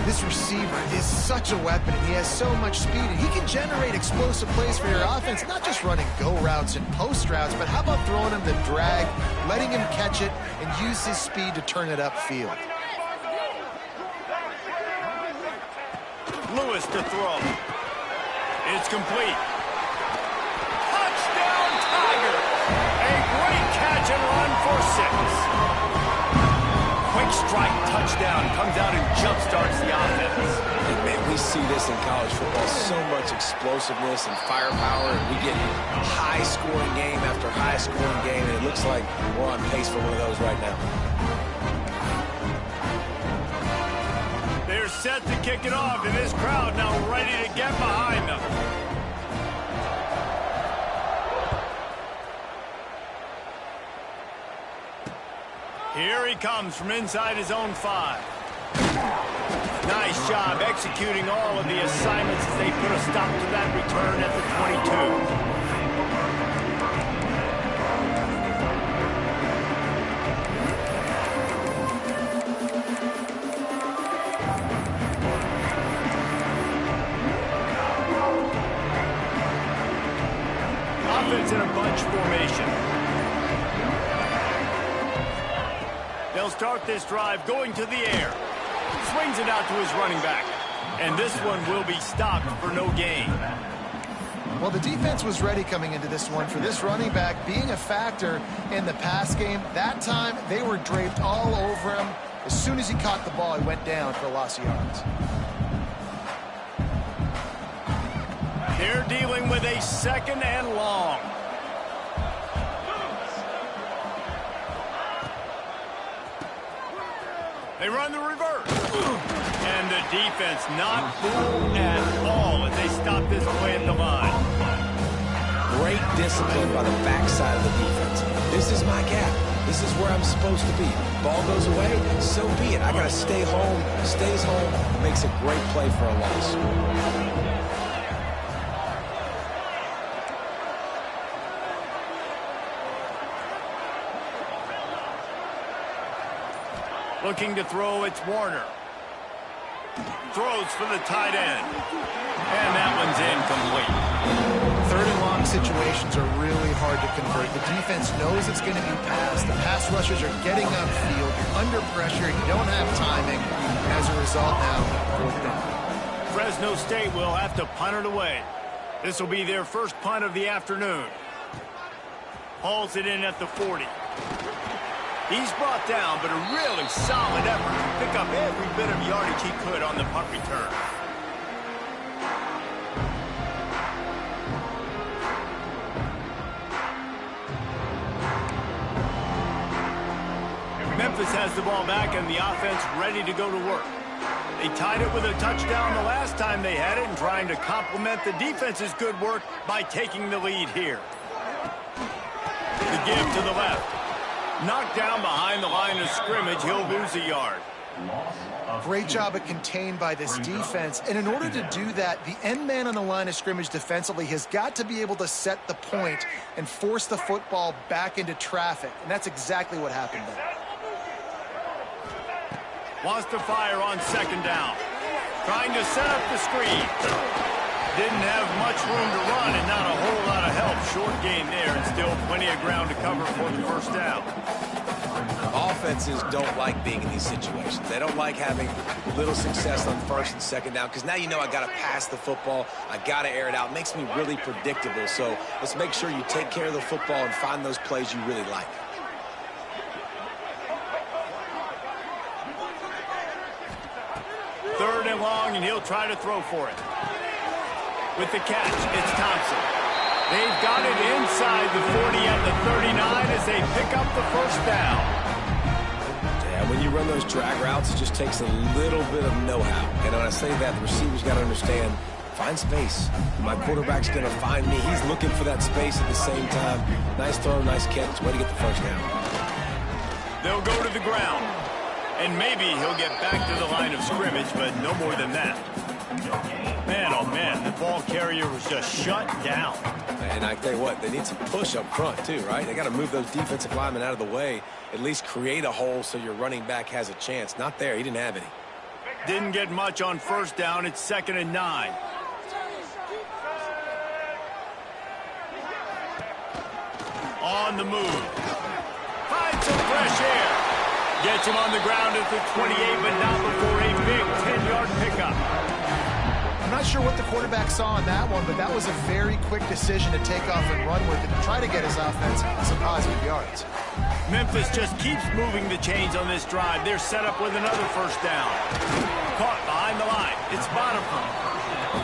This receiver is such a weapon, and he has so much speed, and he can generate explosive plays for your offense, not just running go routes and post routes, but how about throwing him the drag, letting him catch it, and use his speed to turn it upfield. Lewis to throw. It's complete. Touchdown, Tiger! A great catch and run for 6. Quick strike touchdown, comes out and jump-starts the offense. And man, we see this in college football, so much explosiveness and firepower, and we get high-scoring game after high-scoring game, and it looks like we're on pace for one of those right now. They're set to kick it off, and this crowd now ready to get behind them. Here he comes from inside his own 5. Nice job executing all of the assignments as they put a stop to that return at the 22. Offense in a bunch formation. They'll start this drive going to the air. Swings it out to his running back. And this one will be stopped for no gain. Well, the defense was ready coming into this one for this running back being a factor in the pass game. That time, they were draped all over him. As soon as he caught the ball, he went down for a loss of yards. They're dealing with a second and long. They run the reverse. And the defense not fooled at all as they stop this play at the line. Great discipline by the backside of the defense. This is my gap. This is where I'm supposed to be. Ball goes away, so be it. I got to stay home. Stays home. Makes a great play for a loss. Looking to throw, it's Warner. Throws for the tight end. And that one's incomplete. Third and long situations are really hard to convert. The defense knows it's going to be passed. The pass rushers are getting upfield. You're under pressure. You don't have timing. And as a result now, fourth down. Fresno State will have to punt it away. This will be their first punt of the afternoon. Hauls it in at the 40. He's brought down, but a really solid effort to pick up every bit of yardage he could on the punt return. Memphis has the ball back and the offense ready to go to work. They tied it with a touchdown the last time they had it and trying to complement the defense's good work by taking the lead here. The give to the left. Knocked down behind the line of scrimmage, he'll lose a yard. Great job of contained by this defense. And in order to do that, the end man on the line of scrimmage defensively has got to be able to set the point and force the football back into traffic. And that's exactly what happened there. Wants to fire on second down. Trying to set up the screen. Didn't have much room to run and not a whole lot of help. Short gain there and still plenty of ground to cover for the first down. Offenses don't like being in these situations. They don't like having little success on first and second down because now you know I got to pass the football. I got to air it out. It makes me really predictable. So let's make sure you take care of the football and find those plays you really like. Third and long, and he'll try to throw for it. With the catch, it's Thompson. They've got it inside the 40 at the 39 as they pick up the first down. Yeah, when you run those drag routes, it just takes a little bit of know-how. And when I say that, the receiver's got to understand, find space. My quarterback's going to find me. He's looking for that space at the same time. Nice throw, nice catch. Way to get the first down. They'll go to the ground. And maybe he'll get back to the line of scrimmage, but no more than that. Man, oh man, the ball carrier was just shut down. And I tell you what, they need some push up front too, right? They got to move those defensive linemen out of the way, at least create a hole so your running back has a chance. Not there, he didn't have any. Didn't get much on first down, it's 2nd and 9. On the move. Finds some fresh air. Gets him on the ground at the 28, but not before a big 10-yard pickup. I'm not sure what the quarterback saw on that one, but that was a very quick decision to take off and run with it and try to get his offense some positive yards. Memphis just keeps moving the chains on this drive. They're set up with another first down. Caught behind the line. It's Bonifant.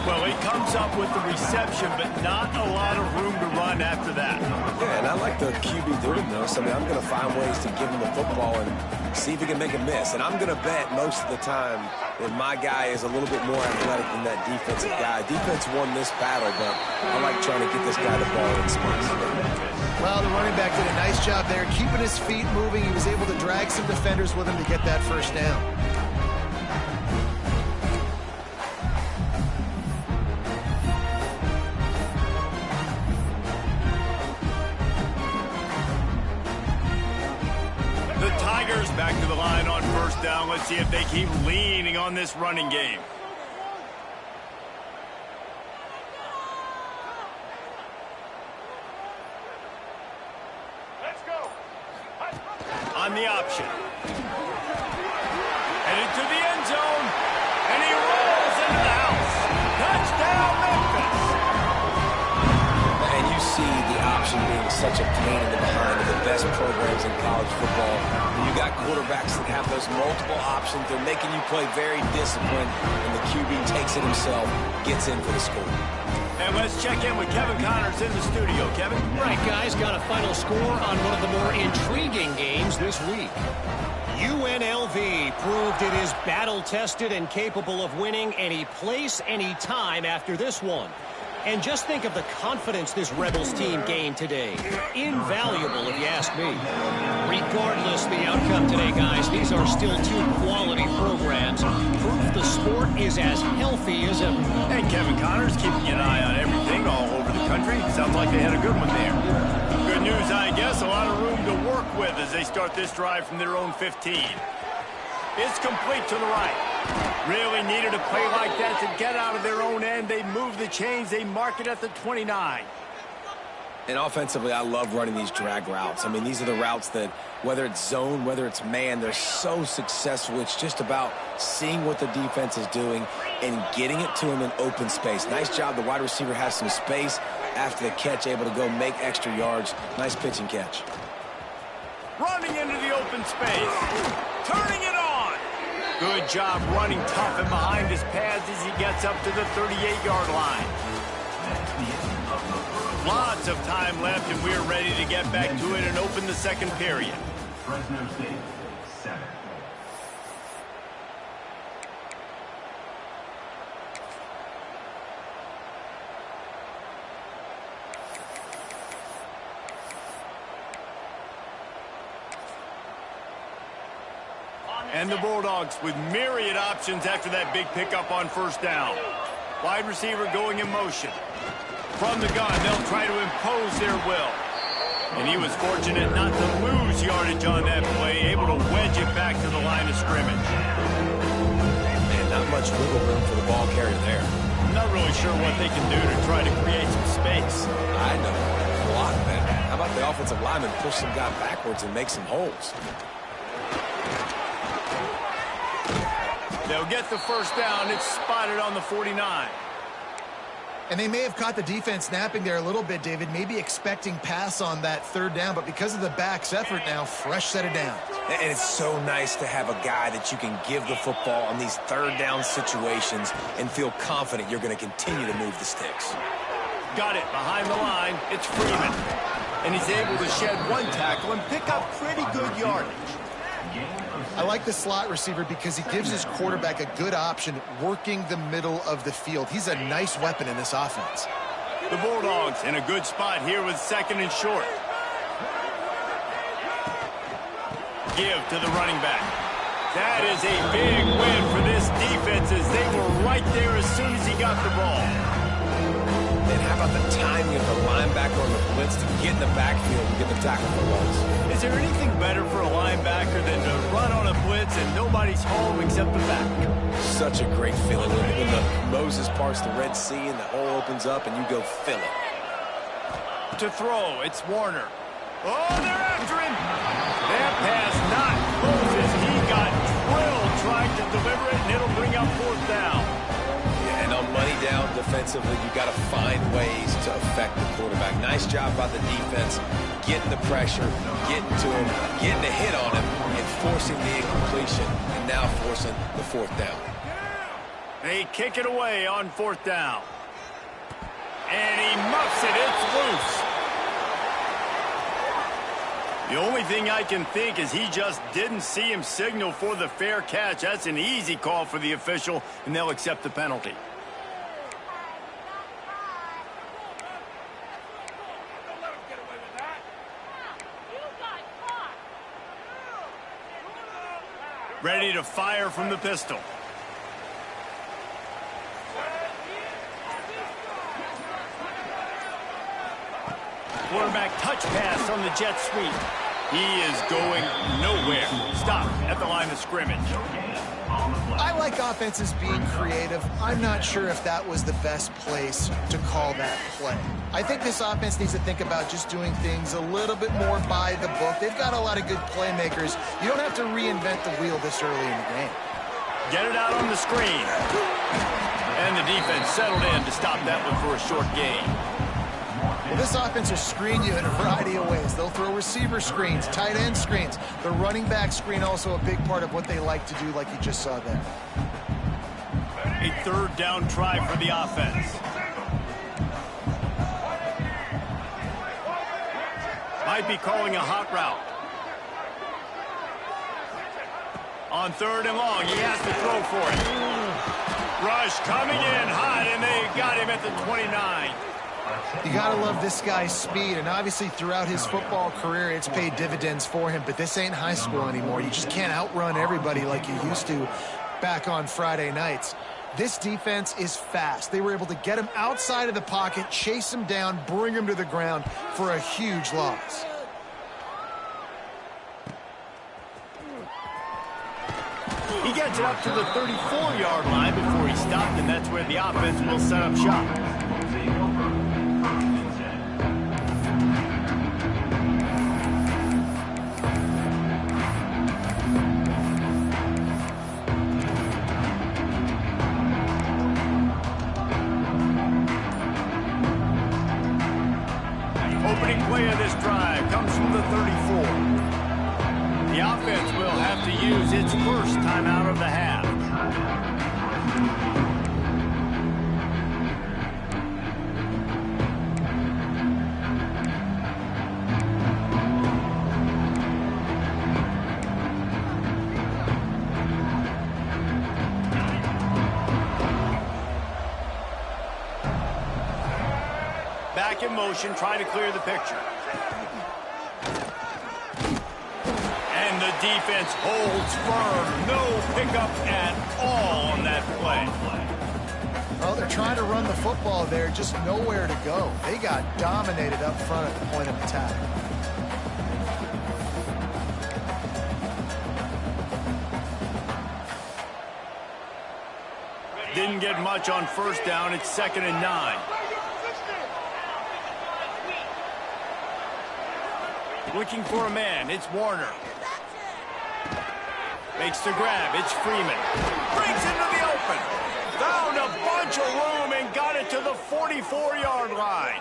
Well, he comes up with the reception, but not a lot of room to run after that. Yeah, and I like the QB doing this. I mean, I'm going to find ways to give him the football and see if he can make a miss. And I'm going to bet most of the time that my guy is a little bit more athletic than that defensive guy. Defense won this battle, but I like trying to get this guy the ball in space. Well, the running back did a nice job there, keeping his feet moving. He was able to drag some defenders with him to get that first down. Back to the line on first down. Let's see if they keep leaning on this running game. Let's go. On the option. Headed to the end zone. And he rolls into the house. Touchdown, Memphis. And you see the option being such a pain in the behind of the best programs in college football. You got quarterbacks that have those multiple options. They're making you play very disciplined, and the QB takes it himself, gets in for the score. And let's check in with Kevin Connors in the studio. Kevin? Right, guys, got a final score on one of the more intriguing games this week. UNLV proved it is battle-tested and capable of winning any place, any time after this one. And just think of the confidence this Rebels team gained today. Invaluable, if you ask me. Regardless the outcome today, guys, these are still two quality programs. Proof the sport is as healthy as ever. And Kevin Connors keeping an eye on everything all over the country. Sounds like they had a good one there. Good news, I guess. A lot of room to work with as they start this drive from their own 15. It's complete to the right. Really needed a play like that to get out of their own end. They move the chains. They mark it at the 29. And offensively, I love running these drag routes. I mean, these are the routes that, whether it's zone, whether it's man, they're so successful. It's just about seeing what the defense is doing and getting it to them in open space. Nice job. The wide receiver has some space after the catch, able to go make extra yards. Nice pitch and catch. Running into the open space. Turning it on. Good job running tough and behind his pads as he gets up to the 38-yard line. Lots of time left, and we're ready to get back to it and open the second period. Fresno State, 7. And the Bulldogs with myriad options after that big pickup on first down. Wide receiver going in motion. From the gun, they'll try to impose their will. And he was fortunate not to lose yardage on that play, able to wedge it back to the line of scrimmage. And not much wiggle room for the ball carrier there. I'm not really sure what they can do to try to create some space. I know. Block better. How about the offensive lineman push some guy backwards and make some holes? They'll get the first down. It's spotted on the 49. And they may have caught the defense napping there a little bit, David, maybe expecting pass on that third down, but because of the back's effort now, fresh set of downs. And it's so nice to have a guy that you can give the football on these third down situations and feel confident you're going to continue to move the sticks. Got it behind the line. It's Freeman. And he's able to shed one tackle and pick up pretty good yardage. I like the slot receiver because he gives his quarterback a good option working the middle of the field. He's a nice weapon in this offense. The Bulldogs in a good spot here with second and short. Give to the running back. That is a big win for this defense as they were right there as soon as he got the ball. And how about the timing of the linebacker on the blitz to get in the backfield and get the tackle for loss? Is there anything better for a linebacker than to run on a blitz and nobody's home except the back? Such a great feeling when the Moses parts the Red Sea and the hole opens up and you go fill it. To throw, it's Warner. Oh, they're after him. That pass not Moses. He got drilled trying to deliver it, and it'll bring up fourth down. And on money down defensively, you got to find ways to affect the quarterback. Nice job by the defense, getting the pressure, getting to him, getting a hit on him, and forcing the incompletion, and now forcing the fourth down. They kick it away on fourth down. And he muffs it. It's loose. The only thing I can think is he just didn't see him signal for the fair catch. That's an easy call for the official, and they'll accept the penalty. Ready to fire from the pistol. Quarterback touch pass on the jet sweep. He is going nowhere. Stop at the line of scrimmage. I like offenses being creative. I'm not sure if that was the best place to call that play. I think this offense needs to think about just doing things a little bit more by the book. They've got a lot of good playmakers. You don't have to reinvent the wheel this early in the game. Get it out on the screen. And the defense settled in to stop that one for a short gain. Well, this offense will screen you in a variety of ways. They'll throw receiver screens, tight end screens. The running back screen also a big part of what they like to do, like you just saw there. A third down try for the offense. Might be calling a hot route. On 3rd and long, he has to throw for it. Rush coming in hot, and they got him at the 29. You gotta love this guy's speed, and obviously throughout his football career, it's paid dividends for him, but this ain't high school anymore. You just can't outrun everybody like you used to back on Friday nights. This defense is fast. They were able to get him outside of the pocket, chase him down, bring him to the ground for a huge loss. He gets it up to the 34-yard line before he stopped, and that's where the offense will set up shop. Opening play of this drive comes from the 34. The offense will have to use its first timeout of the half. Back in motion, trying to clear the picture. And the defense holds firm. No pickup at all on that play. Well, they're trying to run the football there, just nowhere to go. They got dominated up front at the point of attack. Didn't get much on 1st down. It's 2nd and 9. Looking for a man. It's Warner. Makes the grab. It's Freeman. Breaks into the open. Found a bunch of room and got it to the 44-yard line.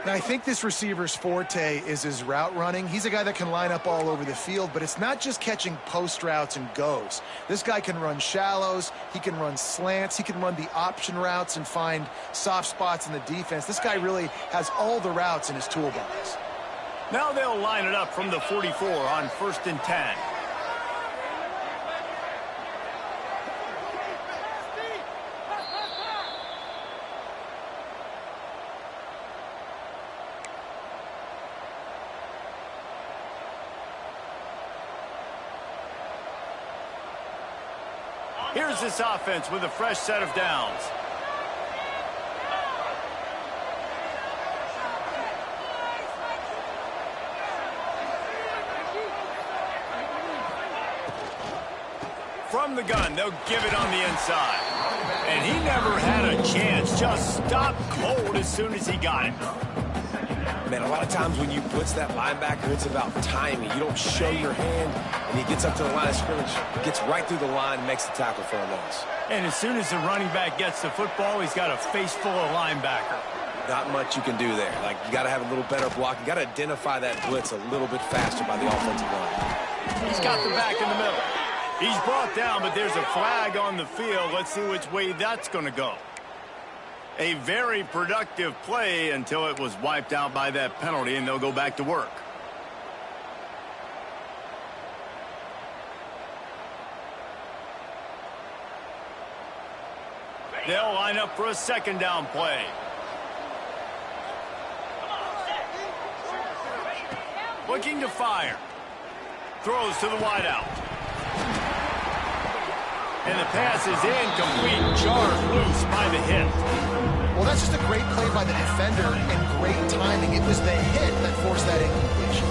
Now, I think this receiver's forte is his route running. He's a guy that can line up all over the field, but it's not just catching post routes and goes. This guy can run shallows. He can run slants. He can run the option routes and find soft spots in the defense. This guy really has all the routes in his toolbox. Now they'll line it up from the 44 on 1st and 10. Here's this offense with a fresh set of downs. From the gun, they'll give it on the inside. And he never had a chance. Just stopped cold as soon as he got it. Man, a lot of times when you blitz that linebacker, it's about timing. You don't show your hand, and he gets up to the line of scrimmage, gets right through the line, and makes the tackle for a loss. And as soon as the running back gets the football, he's got a face full of linebacker. Not much you can do there. Like, you got to have a little better block. You got to identify that blitz a little bit faster by the offensive line. He's got the back in the middle. He's brought down, but there's a flag on the field. Let's see which way that's going to go. A very productive play until it was wiped out by that penalty, and they'll go back to work. They'll line up for a 2nd down play. Looking to fire. Throws to the wideout. And the pass is incomplete, jarred loose by the hit. Well, that's just a great play by the defender and great timing. It was the hit that forced that incompletion.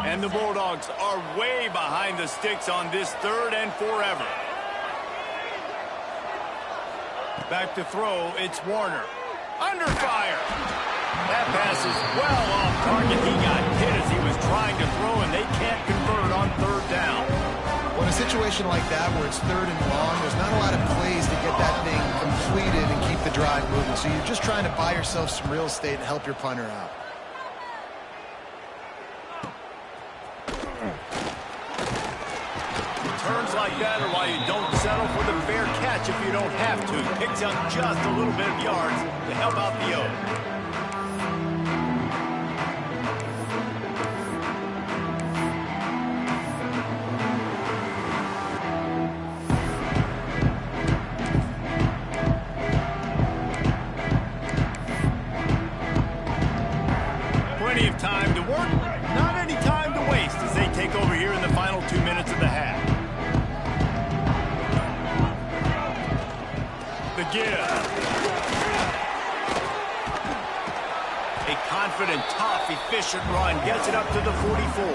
And the Bulldogs are way behind the sticks on this 3rd and forever. Back to throw, it's Warner. Under fire. That pass is well off target. He got hit as he was trying to throw, and they can't convert on 3rd down. Well, in a situation like that where it's 3rd and long, there's not a lot of plays to get that thing completed and keep the drive moving. So you're just trying to buy yourself some real estate and help your punter out. that, or why you don't settle for the fair catch if you don't have to. Picks up just a little bit of yards to help out the O. Plenty of time to work, not any time to waste as they take over here in the final 2 minutes of the half. The give. A confident, tough, efficient run gets it up to the 44.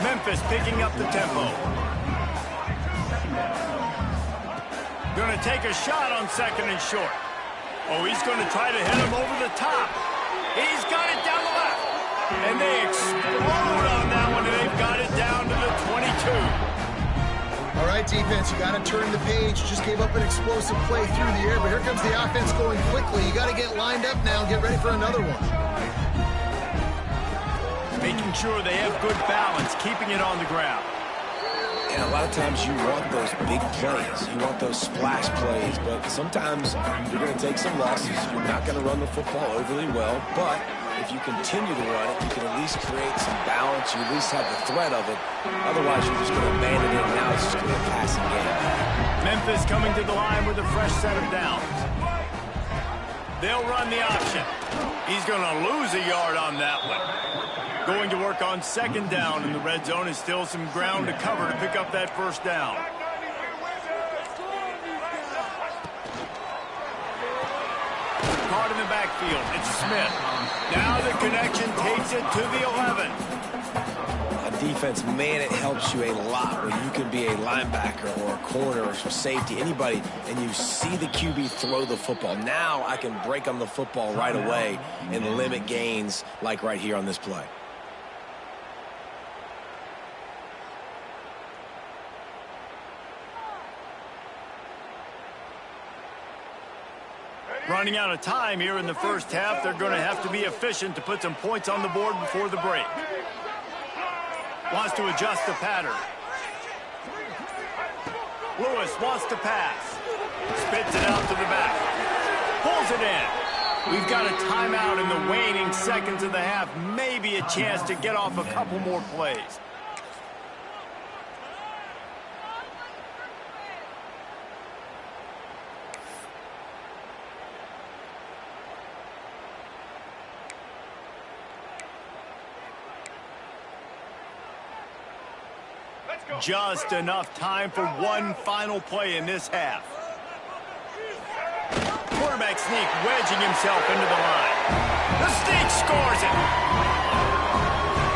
Memphis picking up the tempo. Going to take a shot on 2nd and short. Oh, he's going to try to hit him over the top. He's got it down the left. And they explode on that one, and they've got it down to the 22. All right, defense, you got to turn the page. Just gave up an explosive play through the air, but here comes the offense going quickly. You got to get lined up now and get ready for another one. Making sure they have good balance, keeping it on the ground. And a lot of times you want those big plays. You want those splash plays, but sometimes you're going to take some losses. You're not going to run the football overly well, but if you continue to run it, you can at least create some balance. You at least have the threat of it. Otherwise, you're just going to abandon it, and now it's just going to be a passing game. Memphis coming to the line with a fresh set of downs. They'll run the option. He's going to lose a yard on that one. Going to work on 2nd down, and the red zone is still some ground to cover to pick up that 1st down. Caught in the backfield. It's Smith. Now the connection takes it to the 11. On defense, man, it helps you a lot when you can be a linebacker or a corner or some safety, anybody, and you see the QB throw the football. Now I can break on the football right away and limit gains like right here on this play. Running out of time here in the 1st half. They're going to have to be efficient to put some points on the board before the break. Wants to adjust the pattern. Lewis wants to pass. Spits it out to the back. Pulls it in. We've got a timeout in the waning seconds of the half. Maybe a chance to get off a couple more plays. Just enough time for one final play in this half. Quarterback sneak wedging himself into the line. The sneak scores it.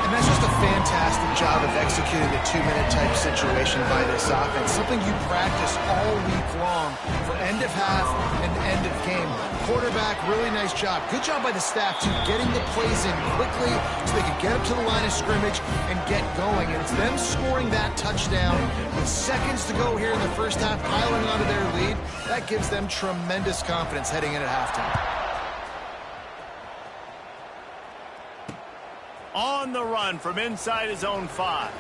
And that's just a fantastic job of executing the 2-minute type situation by this offense. Something you practice all week long for end of half and end of game. Quarterback, really nice job. Good job by the staff, too, getting the plays in quickly so they could get up to the line of scrimmage and get going. And it's them scoring that touchdown with seconds to go here in the 1st half, piling onto their lead. That gives them tremendous confidence heading in at halftime. On the run from inside his own 5.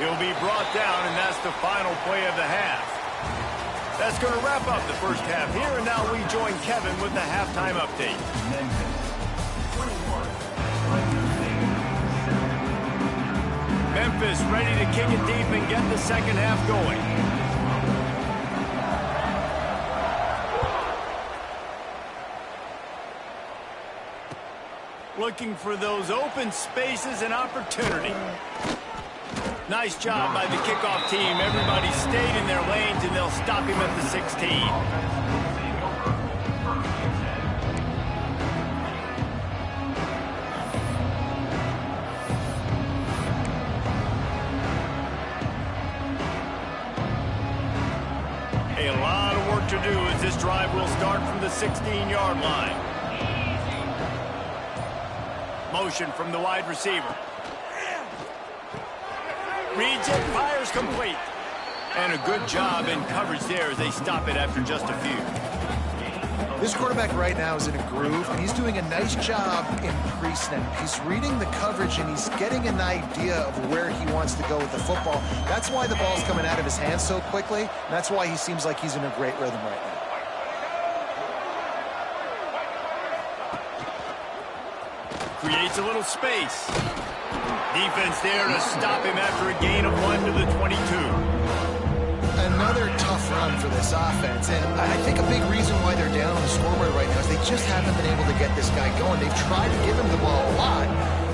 He'll be brought down, and that's the final play of the half. That's going to wrap up the 1st half here, and now we join Kevin with the halftime update. Memphis ready to kick it deep and get the 2nd half going. Looking for those open spaces and opportunity. Nice job by the kickoff team. Everybody stayed in their lanes, and they'll stop him at the 16. A lot of work to do as this drive will start from the 16-yard line. Motion from the wide receiver. Reads it, fires complete. And a good job in coverage there as they stop it after just a few. This quarterback right now is in a groove, and he's doing a nice job in pre-snap. He's reading the coverage, and he's getting an idea of where he wants to go with the football. That's why the ball's coming out of his hands so quickly, and that's why he seems like he's in a great rhythm right now. Creates a little space. Defense there to stop him after a gain of 1 to the 22. Another tough run for this offense, and I think a big reason why they're down on the scoreboard right now is they just haven't been able to get this guy going. They've tried to give him the ball a lot.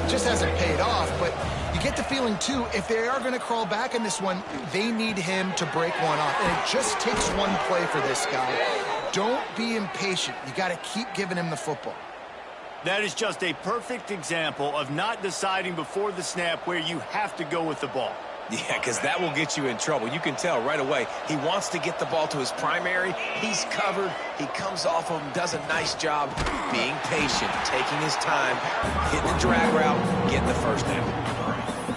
It just hasn't paid off, but you get the feeling, too, if they are going to crawl back in this one, they need him to break one off, and it just takes one play for this guy. Don't be impatient. You got to keep giving him the football. That is just a perfect example of not deciding before the snap where you have to go with the ball. Yeah, because that will get you in trouble. You can tell right away he wants to get the ball to his primary. He's covered. He comes off of him, does a nice job being patient, taking his time, hitting the drag route, getting the first down.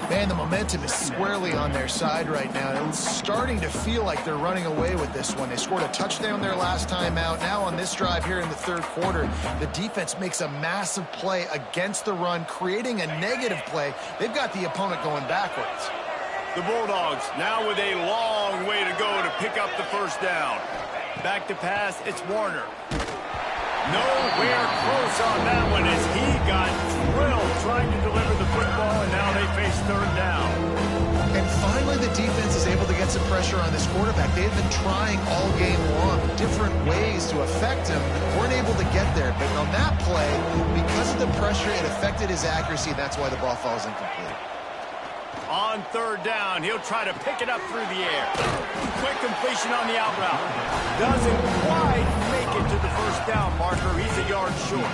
Man, the momentum is squarely on their side right now. It's starting to feel like they're running away with this one. They scored a touchdown their last time out. Now on this drive here in the third quarter, the defense makes a massive play against the run, creating a negative play. They've got the opponent going backwards. The Bulldogs now with a long way to go to pick up the first down. Back to pass, it's Warner. Nowhere close on that one as he got drilled trying to deliver the football, and now they face third down. And finally the defense is able to get some pressure on this quarterback. They've been trying all game long different ways to affect him. Weren't able to get there, but on that play, because of the pressure, it affected his accuracy. That's why the ball falls incomplete. On third down, he'll try to pick it up through the air. Quick completion on the out route. Doesn't quite make it to the first down marker. He's a yard short.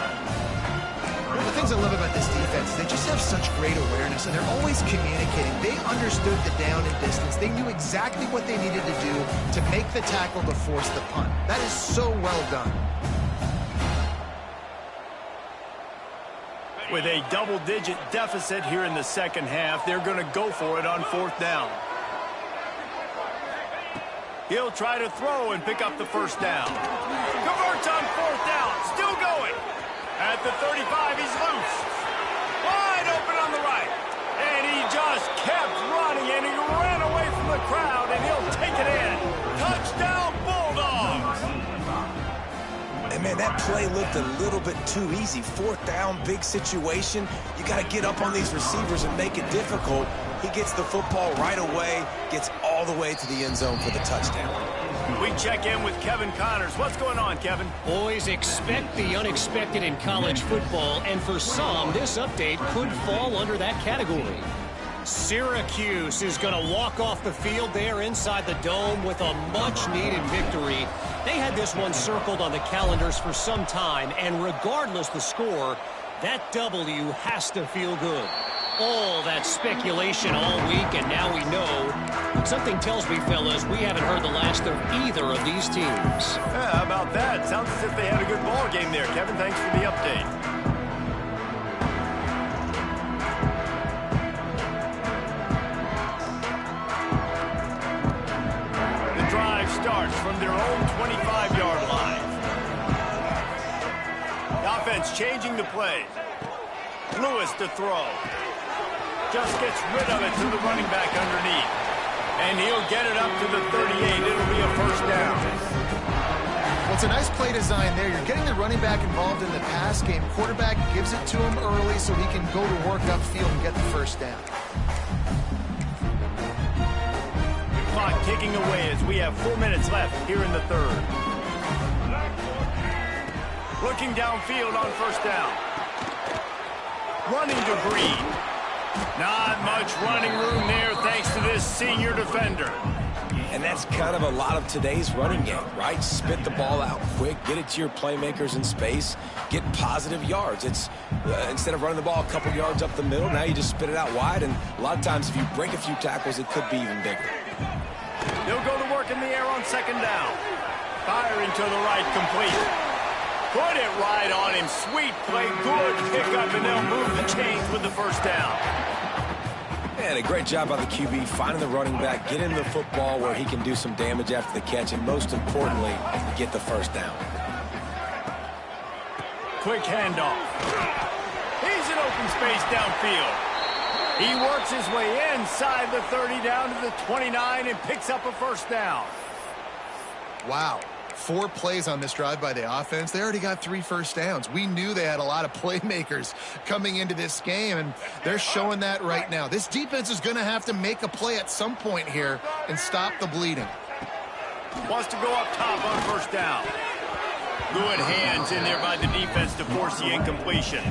One of the things I love about this defense is they just have such great awareness, and they're always communicating. They understood the down and distance. They knew exactly what they needed to do to make the tackle to force the punt. That is so well done. With a double-digit deficit here in the second half, they're going to go for it on fourth down. He'll try to throw and pick up the first down. Converts on fourth down, still going. At the 35, he's loose. Wide open on the right. And he just kept running, and he ran away from the crowd, and he'll take it in. Touchdown, Bulldogs! And, man, that play looked a little bit too easy. Fourth down, big situation. You got to get up on these receivers and make it difficult. He gets the football right away, gets all the way to the end zone for the touchdown. We check in with Kevin Connors. What's going on, Kevin? Boys, expect the unexpected in college football, and for some, this update could fall under that category. Syracuse is going to walk off the field there inside the dome with a much-needed victory. They had this one circled on the calendars for some time, and regardless the score, that W has to feel good. All that speculation all week, and now we know. Something tells me, fellas, we haven't heard the last of either of these teams. Yeah, how about that? Sounds as if they had a good ball game there, Kevin. Thanks for the update. The drive starts from their own 25-yard line. The offense changing the play. Lewis to throw. Just gets rid of it to the running back underneath. And he'll get it up to the 38. It'll be a first down. Well, it's a nice play design there. You're getting the running back involved in the pass game. Quarterback gives it to him early so he can go to work upfield and get the first down. The clock ticking away as we have 4 minutes left here in the third. Looking downfield on first down. Running to Green. Not much running room there thanks to this senior defender. And that's kind of a lot of today's running game, right? Spit the ball out quick, get it to your playmakers in space, get positive yards. It's instead of running the ball a couple yards up the middle, now you just spit it out wide, and a lot of times if you break a few tackles, it could be even bigger. They'll go to work in the air on second down. Firing to the right, complete. Put it right on him. Sweet play, good pickup, and they'll move the chains with the first down. And a great job by the QB finding the running back, getting the football where he can do some damage after the catch, and most importantly, get the first down. Quick handoff. He's in open space downfield. He works his way inside the 30 down to the 29 and picks up a first down. Wow. 4 plays on this drive by the offense. They already got 3 first downs. We knew they had a lot of playmakers coming into this game, and they're showing that right now. This defense is going to have to make a play at some point here and stop the bleeding. Wants to go up top on first down. Good hands in there by the defense to force the incompletion.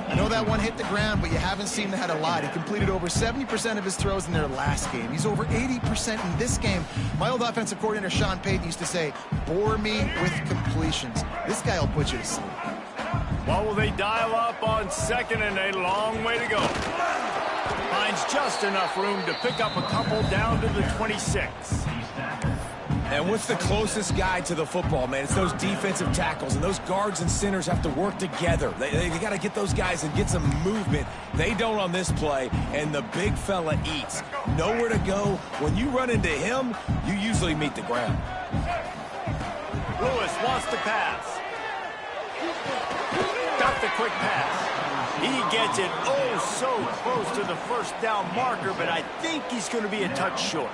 I know that one hit the ground, but you haven't seen that a lot. He completed over 70% of his throws in their last game. He's over 80% in this game. My old offensive coordinator, Sean Payton, used to say, bore me with completions. This guy will put you to sleep. Well, will they dial up on second and a long way to go? Finds just enough room to pick up a couple down to the 26. And what's the closest guy to the football, man? It's those defensive tackles, and those guards and centers have to work together. They got to get those guys and get some movement. They don't on this play, and the big fella eats. Nowhere to go. When you run into him, you usually meet the ground. Lewis wants to pass. Got the quick pass. He gets it oh so close to the first down marker, but I think he's going to be a touch short.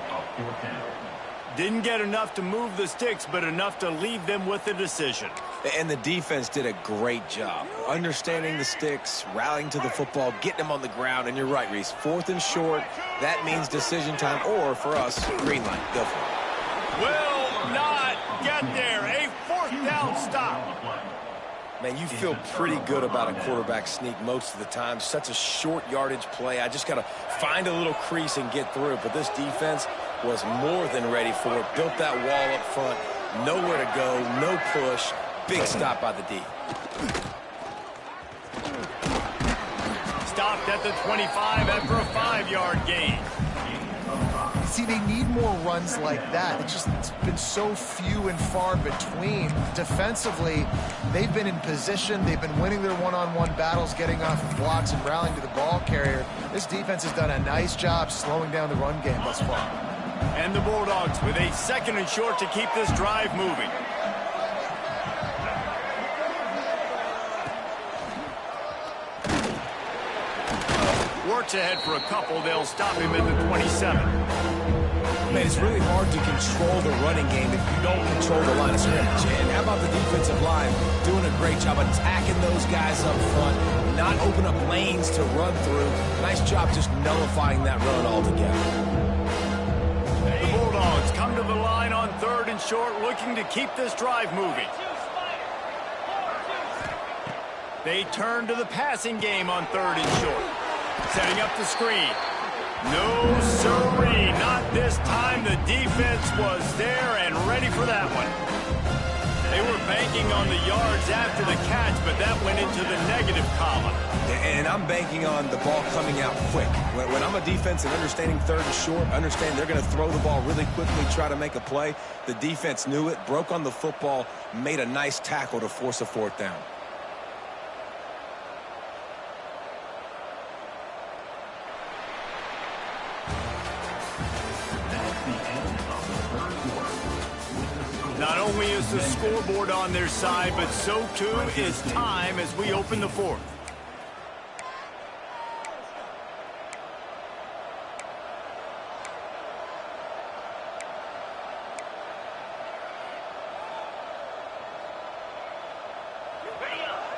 Didn't get enough to move the sticks, but enough to leave them with the decision. And the defense did a great job. Understanding the sticks, rallying to the football, getting them on the ground. And you're right, Reese. 4th and short, that means decision time. Or, for us, green light. Go for it. Will not get there. A 4th down stop. Man, you feel pretty good about a quarterback sneak most of the time. Such a short yardage play. I just got to find a little crease and get through it. But this defense was more than ready for it. Built that wall up front. Nowhere to go. No push. Big stop by the D. Stopped at the 25 after a 5-yard gain. See, they need more runs like that. It's been so few and far between. Defensively, they've been in position. They've been winning their one-on-one battles, getting off of blocks and rallying to the ball carrier. This defense has done a nice job slowing down the run game thus far. And the Bulldogs with a 2nd and short to keep this drive moving. Works ahead for a couple. They'll stop him at the 27. Man, it's really hard to control the running game if you don't control the line of scrimmage. And how about the defensive line doing a great job attacking those guys up front, not open up lanes to run through. Nice job just nullifying that run altogether. The Bulldogs come to the line on 3rd and short, looking to keep this drive moving. They turn to the passing game on 3rd and short. Setting up the screen. No, sirree, not this time. The defense was there and ready for that one. They were banking on the yards after the catch, but that went into the negative column. And I'm banking on the ball coming out quick. When I'm a defense and understanding 3rd and short, understand they're going to throw the ball really quickly, try to make a play. The defense knew it, broke on the football, made a nice tackle to force a 4th down. Not only is the scoreboard on their side, but so too is time as we open the 4th.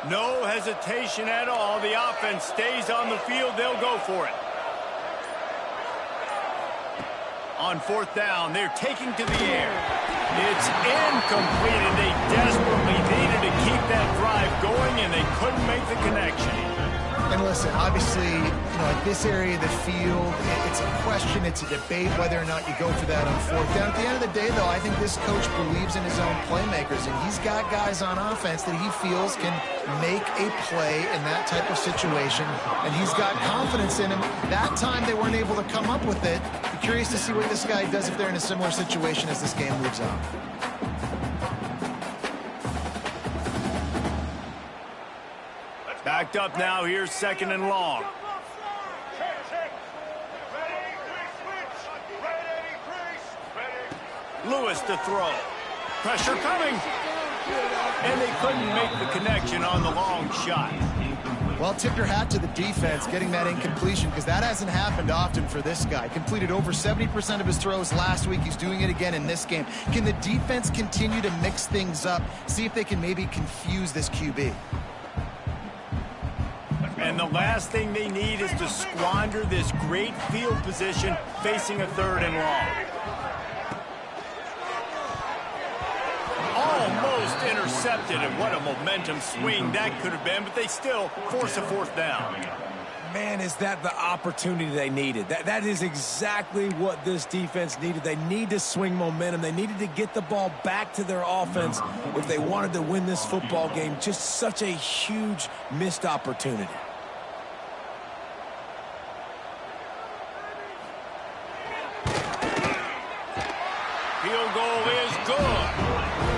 No hesitation at all. The offense stays on the field. They'll go for it. On 4th down, they're taking to the air. It's incomplete, and they desperately needed to keep that drive going, and they couldn't make the connection. And listen, obviously, at this area of the field, it's a question, it's a debate whether or not you go for that on 4th down. At the end of the day, though, I think this coach believes in his own playmakers, and he's got guys on offense that he feels can make a play in that type of situation, and he's got confidence in him. That time they weren't able to come up with it. Be curious to see what this guy does if they're in a similar situation as this game moves on. Backed up now, here's 2nd and long. Lewis to throw. Pressure coming. And they couldn't make the connection on the long shot. Well, tip your hat to the defense getting that incompletion, because that hasn't happened often for this guy. Completed over 70% of his throws last week. He's doing it again in this game. Can the defense continue to mix things up? See if they can maybe confuse this QB. And the last thing they need is to squander this great field position facing a 3rd and long. Almost intercepted, and what a momentum swing that could have been, but they still force a 4th down. Man, is that the opportunity they needed. That is exactly what this defense needed. They need to swing momentum. They needed to get the ball back to their offense if they wanted to win this football game. Just such a huge missed opportunity. Field goal is good.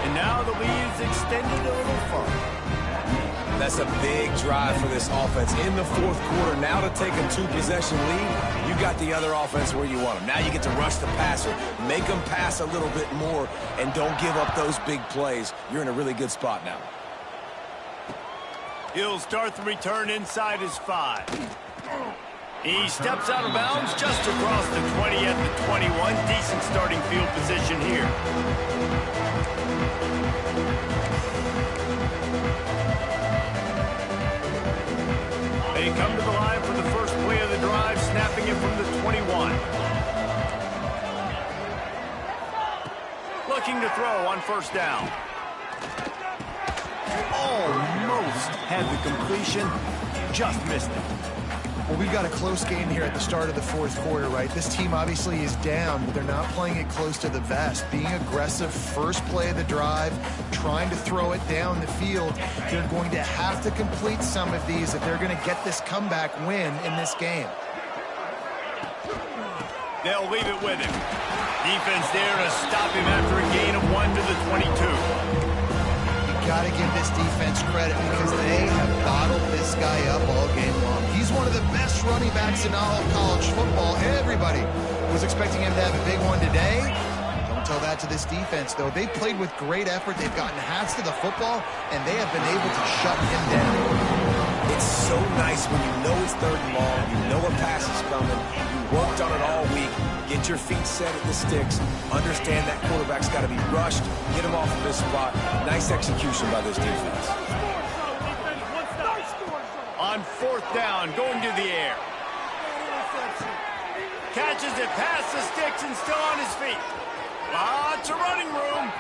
And now the lead is extended a little further. That's a big drive for this offense in the 4th quarter. Now to take a 2-possession lead, you got the other offense where you want them. Now you get to rush the passer, make them pass a little bit more, and don't give up those big plays. You're in a really good spot now. He'll start the return inside his 5. He steps out of bounds just across the 20 at the 21. Decent starting field position here. They come to the line for the first play of the drive, snapping it from the 21. Looking to throw on 1st down. Almost had the completion, just missed it. Well, we've got a close game here at the start of the 4th quarter, right? This team obviously is down, but they're not playing it close to the vest. Being aggressive, first play of the drive, trying to throw it down the field. They're going to have to complete some of these if they're going to get this comeback win in this game. They'll leave it with him. Defense there to stop him after a gain of 1 to the 22. Got to give this defense credit because they have bottled this guy up all game long. He's one of the best running backs in all of college football. Everybody was expecting him to have a big one today. Don't tell that to this defense, though. They played with great effort. They've gotten hats to the football, and they have been able to shut him down. It's so nice when you know it's 3rd and long, you know a pass is coming, you worked on it all week, get your feet set at the sticks, understand that quarterback's got to be rushed, get him off of this spot. Nice execution by this defense. On 4th down, going to the air. Catches it past the sticks and still on his feet. Lots of running room.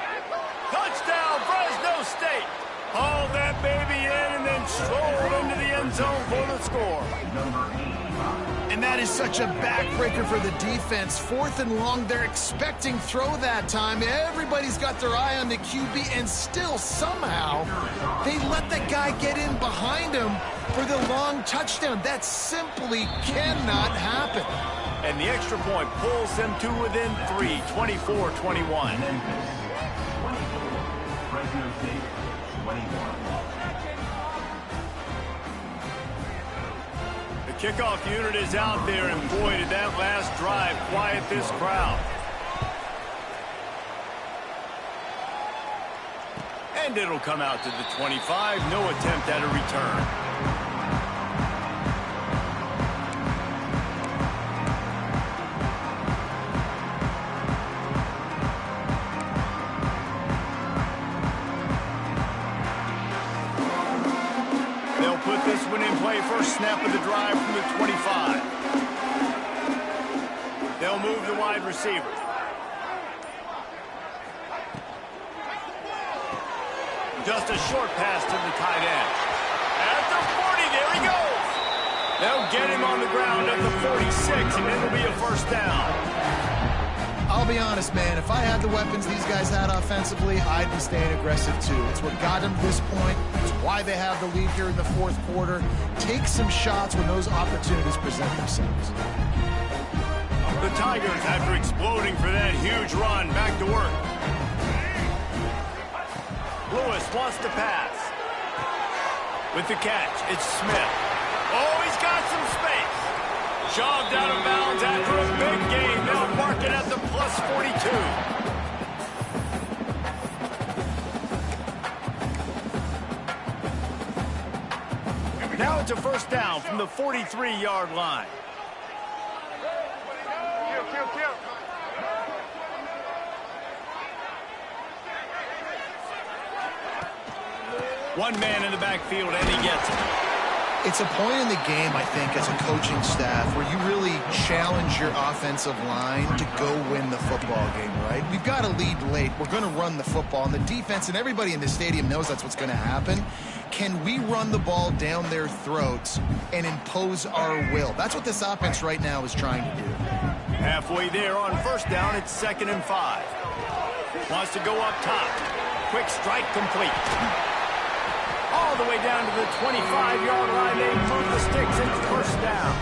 Touchdown, Fresno State. Hauled that baby in and then strolled into the end zone for the score. And that is such a backbreaker for the defense. 4th and long, they're expecting throw that time. Everybody's got their eye on the QB, and still somehow they let that guy get in behind him for the long touchdown. That simply cannot happen. And the extra point pulls them to within 3, 24-21. The kickoff unit is out there, and boy, did that last drive quiet this crowd. And it'll come out to the 25. No attempt at a return. Put this one in play, first snap of the drive from the 25. They'll move the wide receiver. Just a short pass to the tight end. At the 40, there he goes. They'll get him on the ground at the 46, and it'll be a 1st down. I'll be honest, man. If I had the weapons these guys had offensively, I'd be staying aggressive, too. It's what got them to this point. It's why they have the lead here in the 4th quarter. Take some shots when those opportunities present themselves. The Tigers, after exploding for that huge run, back to work. Lewis wants to pass. With the catch, it's Smith. Oh, he's got some space. Shoved out of bounds after a big gain. Now mark it at the +42. Now it's a first down from the 43-yard line. One man in the backfield, and he gets it. It's a point in the game, I think, as a coaching staff where you really challenge your offensive line to go win the football game, right? We've got to lead late. We're going to run the football. And the defense and everybody in the stadium knows that's what's going to happen. Can we run the ball down their throats and impose our will? That's what this offense right now is trying to do. Halfway there on first down, it's 2nd and 5. Wants to go up top. Quick strike complete. All the way down to the 25-yard line. They move the sticks. It's first down.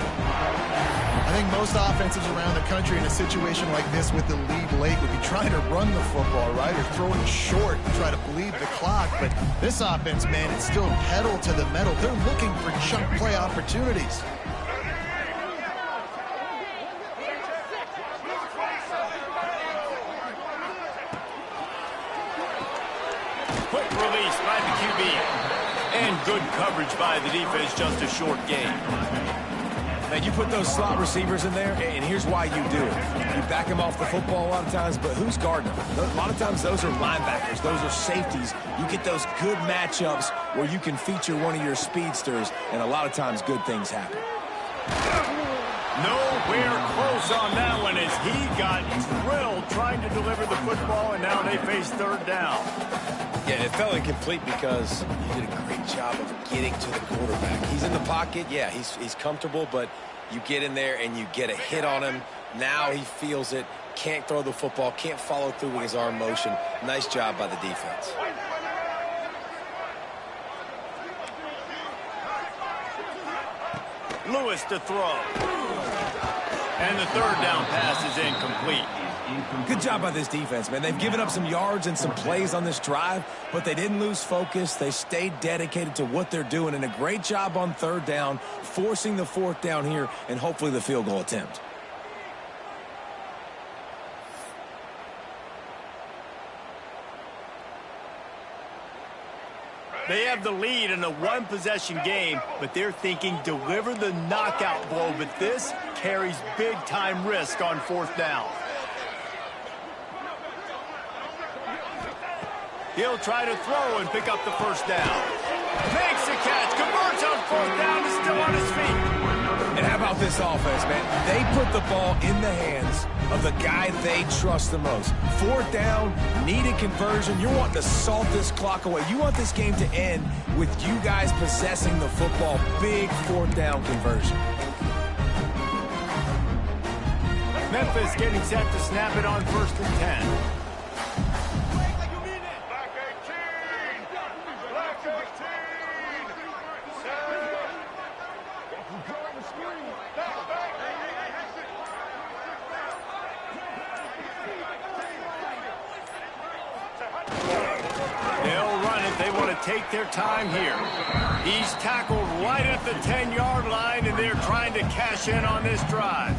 I think most offenses around the country in a situation like this with the lead late would be trying to run the football, right, or throw it short and try to bleed the clock. But this offense, man, it's still pedal to the metal. They're looking for chunk play opportunities. Quick release by the QB. And good coverage by the defense, just a short gain. Man, you put those slot receivers in there, and here's why you do it. You back them off the football a lot of times, but who's guarding them? A lot of times those are linebackers. Those are safeties. You get those good matchups where you can feature one of your speedsters, and a lot of times good things happen. Nowhere close on that one as he got drilled trying to deliver the football, and now they face third down. Yeah, it felt incomplete because you did a great job of getting to the quarterback. He's in the pocket. Yeah, he's comfortable, but you get in there and you get a hit on him. Now he feels it, can't throw the football, can't follow through with his arm motion. Nice job by the defense. Lewis to throw. And the third down pass is incomplete. Good job by this defense, man. They've given up some yards and some plays on this drive, but they didn't lose focus. They stayed dedicated to what they're doing, and a great job on third down, forcing the fourth down here, and hopefully the field goal attempt. They have the lead in a one-possession game, but they're thinking deliver the knockout blow, but this carries big-time risk on fourth down. He'll try to throw and pick up the first down. Makes the catch, converts on fourth down, is still on his feet. And how about this offense, man? They put the ball in the hands of the guy they trust the most. Fourth down, needed conversion. You're wanting to salt this clock away. You want this game to end with you guys possessing the football. Big fourth down conversion. Memphis getting set to snap it on 1st and 10. Take their time here. He's tackled right at the 10-yard line, and they're trying to cash in on this drive.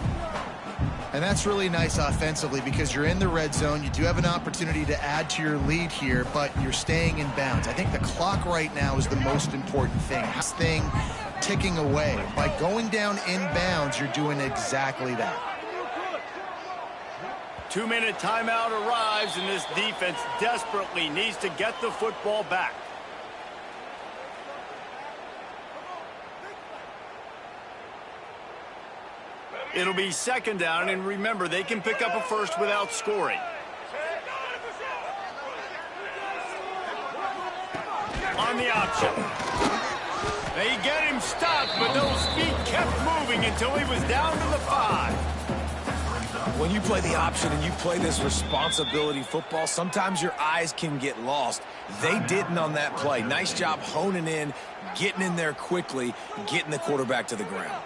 And that's really nice offensively because you're in the red zone. You do have an opportunity to add to your lead here, but you're staying in bounds. I think the clock right now is the most important thing. This thing ticking away. By going down in bounds, you're doing exactly that. 2-minute timeout arrives, and this defense desperately needs to get the football back. It'll be 2nd down, and remember, they can pick up a first without scoring. On the option. They get him stopped, but those feet kept moving until he was down to the 5. When you play the option and you play this responsibility football, sometimes your eyes can get lost. They didn't on that play. Nice job honing in, getting in there quickly, getting the quarterback to the ground.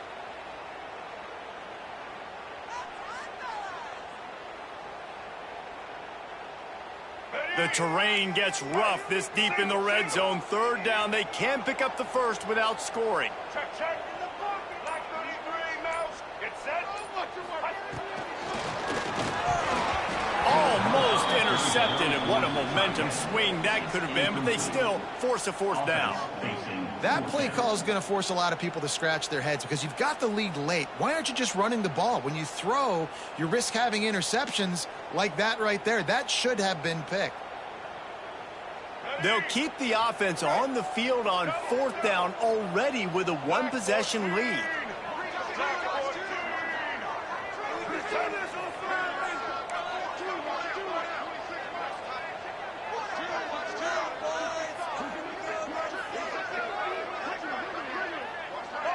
The terrain gets rough this deep in the red zone. 3rd down, they can pick up the first without scoring. Check. Black 33, mouse. Get set. Almost intercepted him What a momentum swing that could have been, but they still force a fourth down. That play call is going to force a lot of people to scratch their heads because you've got the lead late. Why aren't you just running the ball? When you throw, you risk having interceptions like that right there. That should have been picked. They'll keep the offense on the field on fourth down already with a one-possession lead.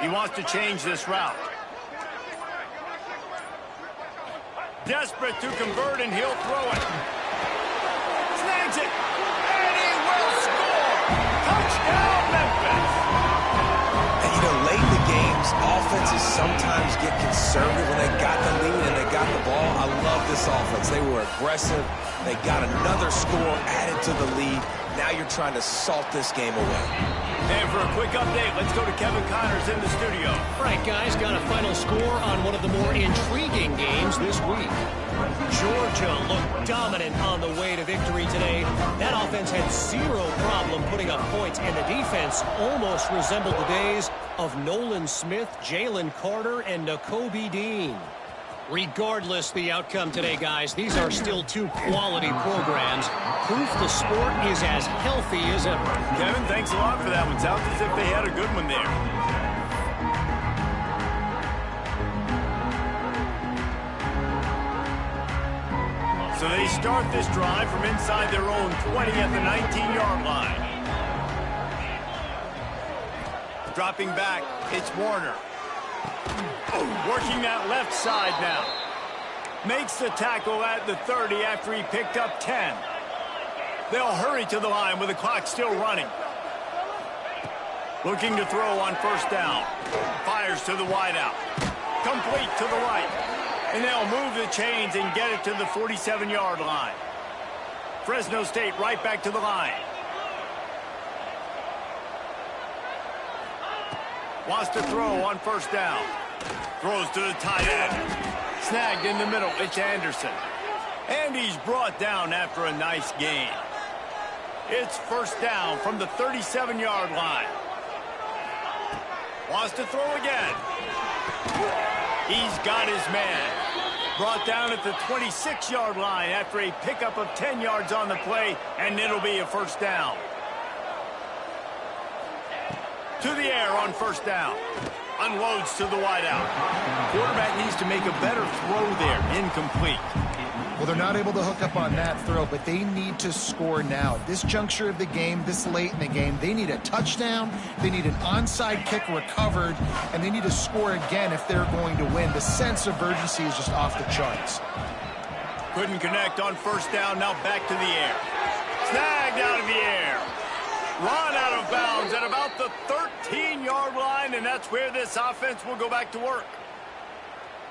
He wants to change this route. Desperate to convert, and he'll throw it. Snags it. And he will score. Touchdown, Memphis. And, you know, late in the games, offenses sometimes get conservative when they got the lead and they got the ball. I love this offense. They were aggressive. They got another score added to the lead. Now you're trying to salt this game away. And for a quick update, let's go to Kevin Connors in the studio. All right, guys, got a final score on one of the more intriguing games this week. Georgia looked dominant on the way to victory today. That offense had zero problem putting up points, and the defense almost resembled the days of Nolan Smith, Jalen Carter, and Nakobe Dean. Regardless the outcome today, guys, these are still two quality programs. Proof the sport is as healthy as ever. Kevin, thanks a lot for that one. Sounds as if they had a good one there. So they start this drive from inside their own 20 at the 19-yard line. Dropping back, it's Warner. Working that left side now. Makes the tackle at the 30 after he picked up 10. They'll hurry to the line with the clock still running. Looking to throw on first down. Fires to the wideout. Complete to the right. And they'll move the chains and get it to the 47-yard line. Fresno State right back to the line. Wants to throw on first down. Throws to the tight end. Snagged in the middle. It's Anderson. And he's brought down after a nice gain. It's first down from the 37-yard line. Wants to throw again. He's got his man. Brought down at the 26-yard line after a pickup of 10 yards on the play, and it'll be a first down. To the air on first down. Unloads to the wideout. Quarterback needs to make a better throw there. Incomplete. Well, they're not able to hook up on that throw, but they need to score now. At this juncture of the game, this late in the game, they need a touchdown, they need an onside kick recovered, and they need to score again if they're going to win. The sense of urgency is just off the charts. Couldn't connect on first down, now back to the air. Snagged out of the air. Run out of bounds at about the 13-yard line, and that's where this offense will go back to work.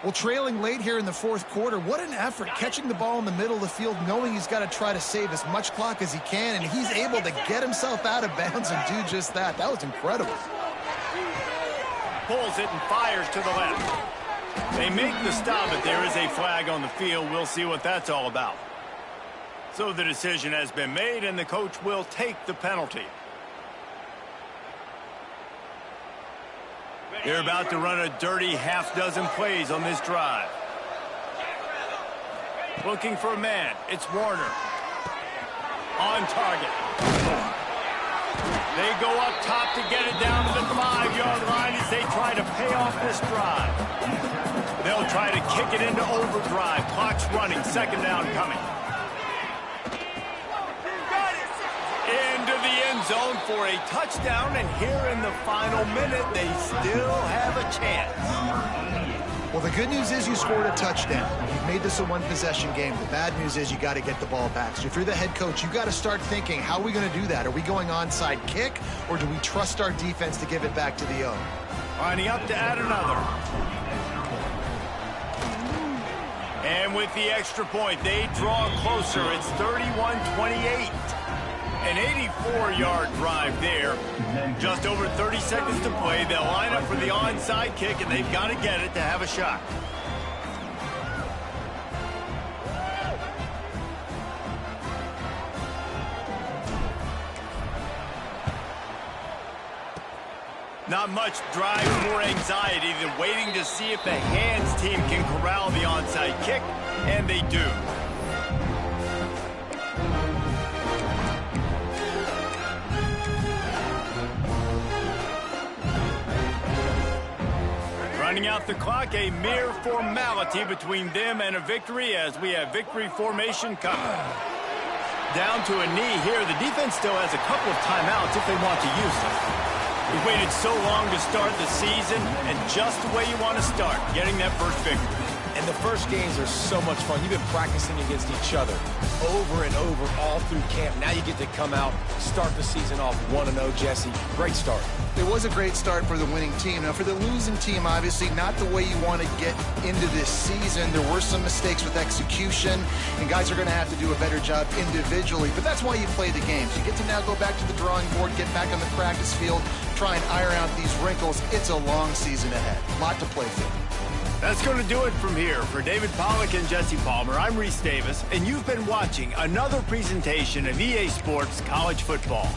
Well, trailing late here in the fourth quarter, what an effort catching the ball in the middle of the field, knowing he's got to try to save as much clock as he can, and he's able to get himself out of bounds and do just that. That was incredible. Pulls it and fires to the left. They make the stop, but there is a flag on the field. We'll see what that's all about. So the decision has been made, and the coach will take the penalty. They're about to run a dirty half-dozen plays on this drive. Looking for a man. It's Warner. On target. They go up top to get it down to the 5-yard line as they try to pay off this drive. They'll try to kick it into overdrive. Clock's running. Second down coming. Into the end zone for a touchdown, and here in the final minute, they still have a chance. Well, the good news is you scored a touchdown. You've made this a one-possession game. The bad news is you got to get the ball back. So if you're the head coach, you got to start thinking, how are we going to do that? Are we going onside kick, or do we trust our defense to give it back to the O? Lining up to add another. And with the extra point, they draw closer. It's 31-28. An 84-yard drive there. Just over 30 seconds to play. They'll line up for the onside kick, and they've got to get it to have a shot. Not much drive or anxiety than waiting to see if the hands team can corral the onside kick, and they do. Running out the clock, a mere formality between them and a victory as we have victory formation coming. Down to a knee here. The defense still has a couple of timeouts if they want to use them. We've waited so long to start the season, and just the way you want to start, getting that first victory. And the first games are so much fun. You've been practicing against each other over and over all through camp. Now you get to come out, start the season off 1-0, Jesse. Great start. It was a great start for the winning team. Now, for the losing team, obviously, not the way you want to get into this season. There were some mistakes with execution, and guys are going to have to do a better job individually. But that's why you play the games. You get to now go back to the drawing board, get back on the practice field, try and iron out these wrinkles. It's a long season ahead. A lot to play for. That's going to do it from here. For David Pollack and Jesse Palmer, I'm Reese Davis, and you've been watching another presentation of EA Sports College Football.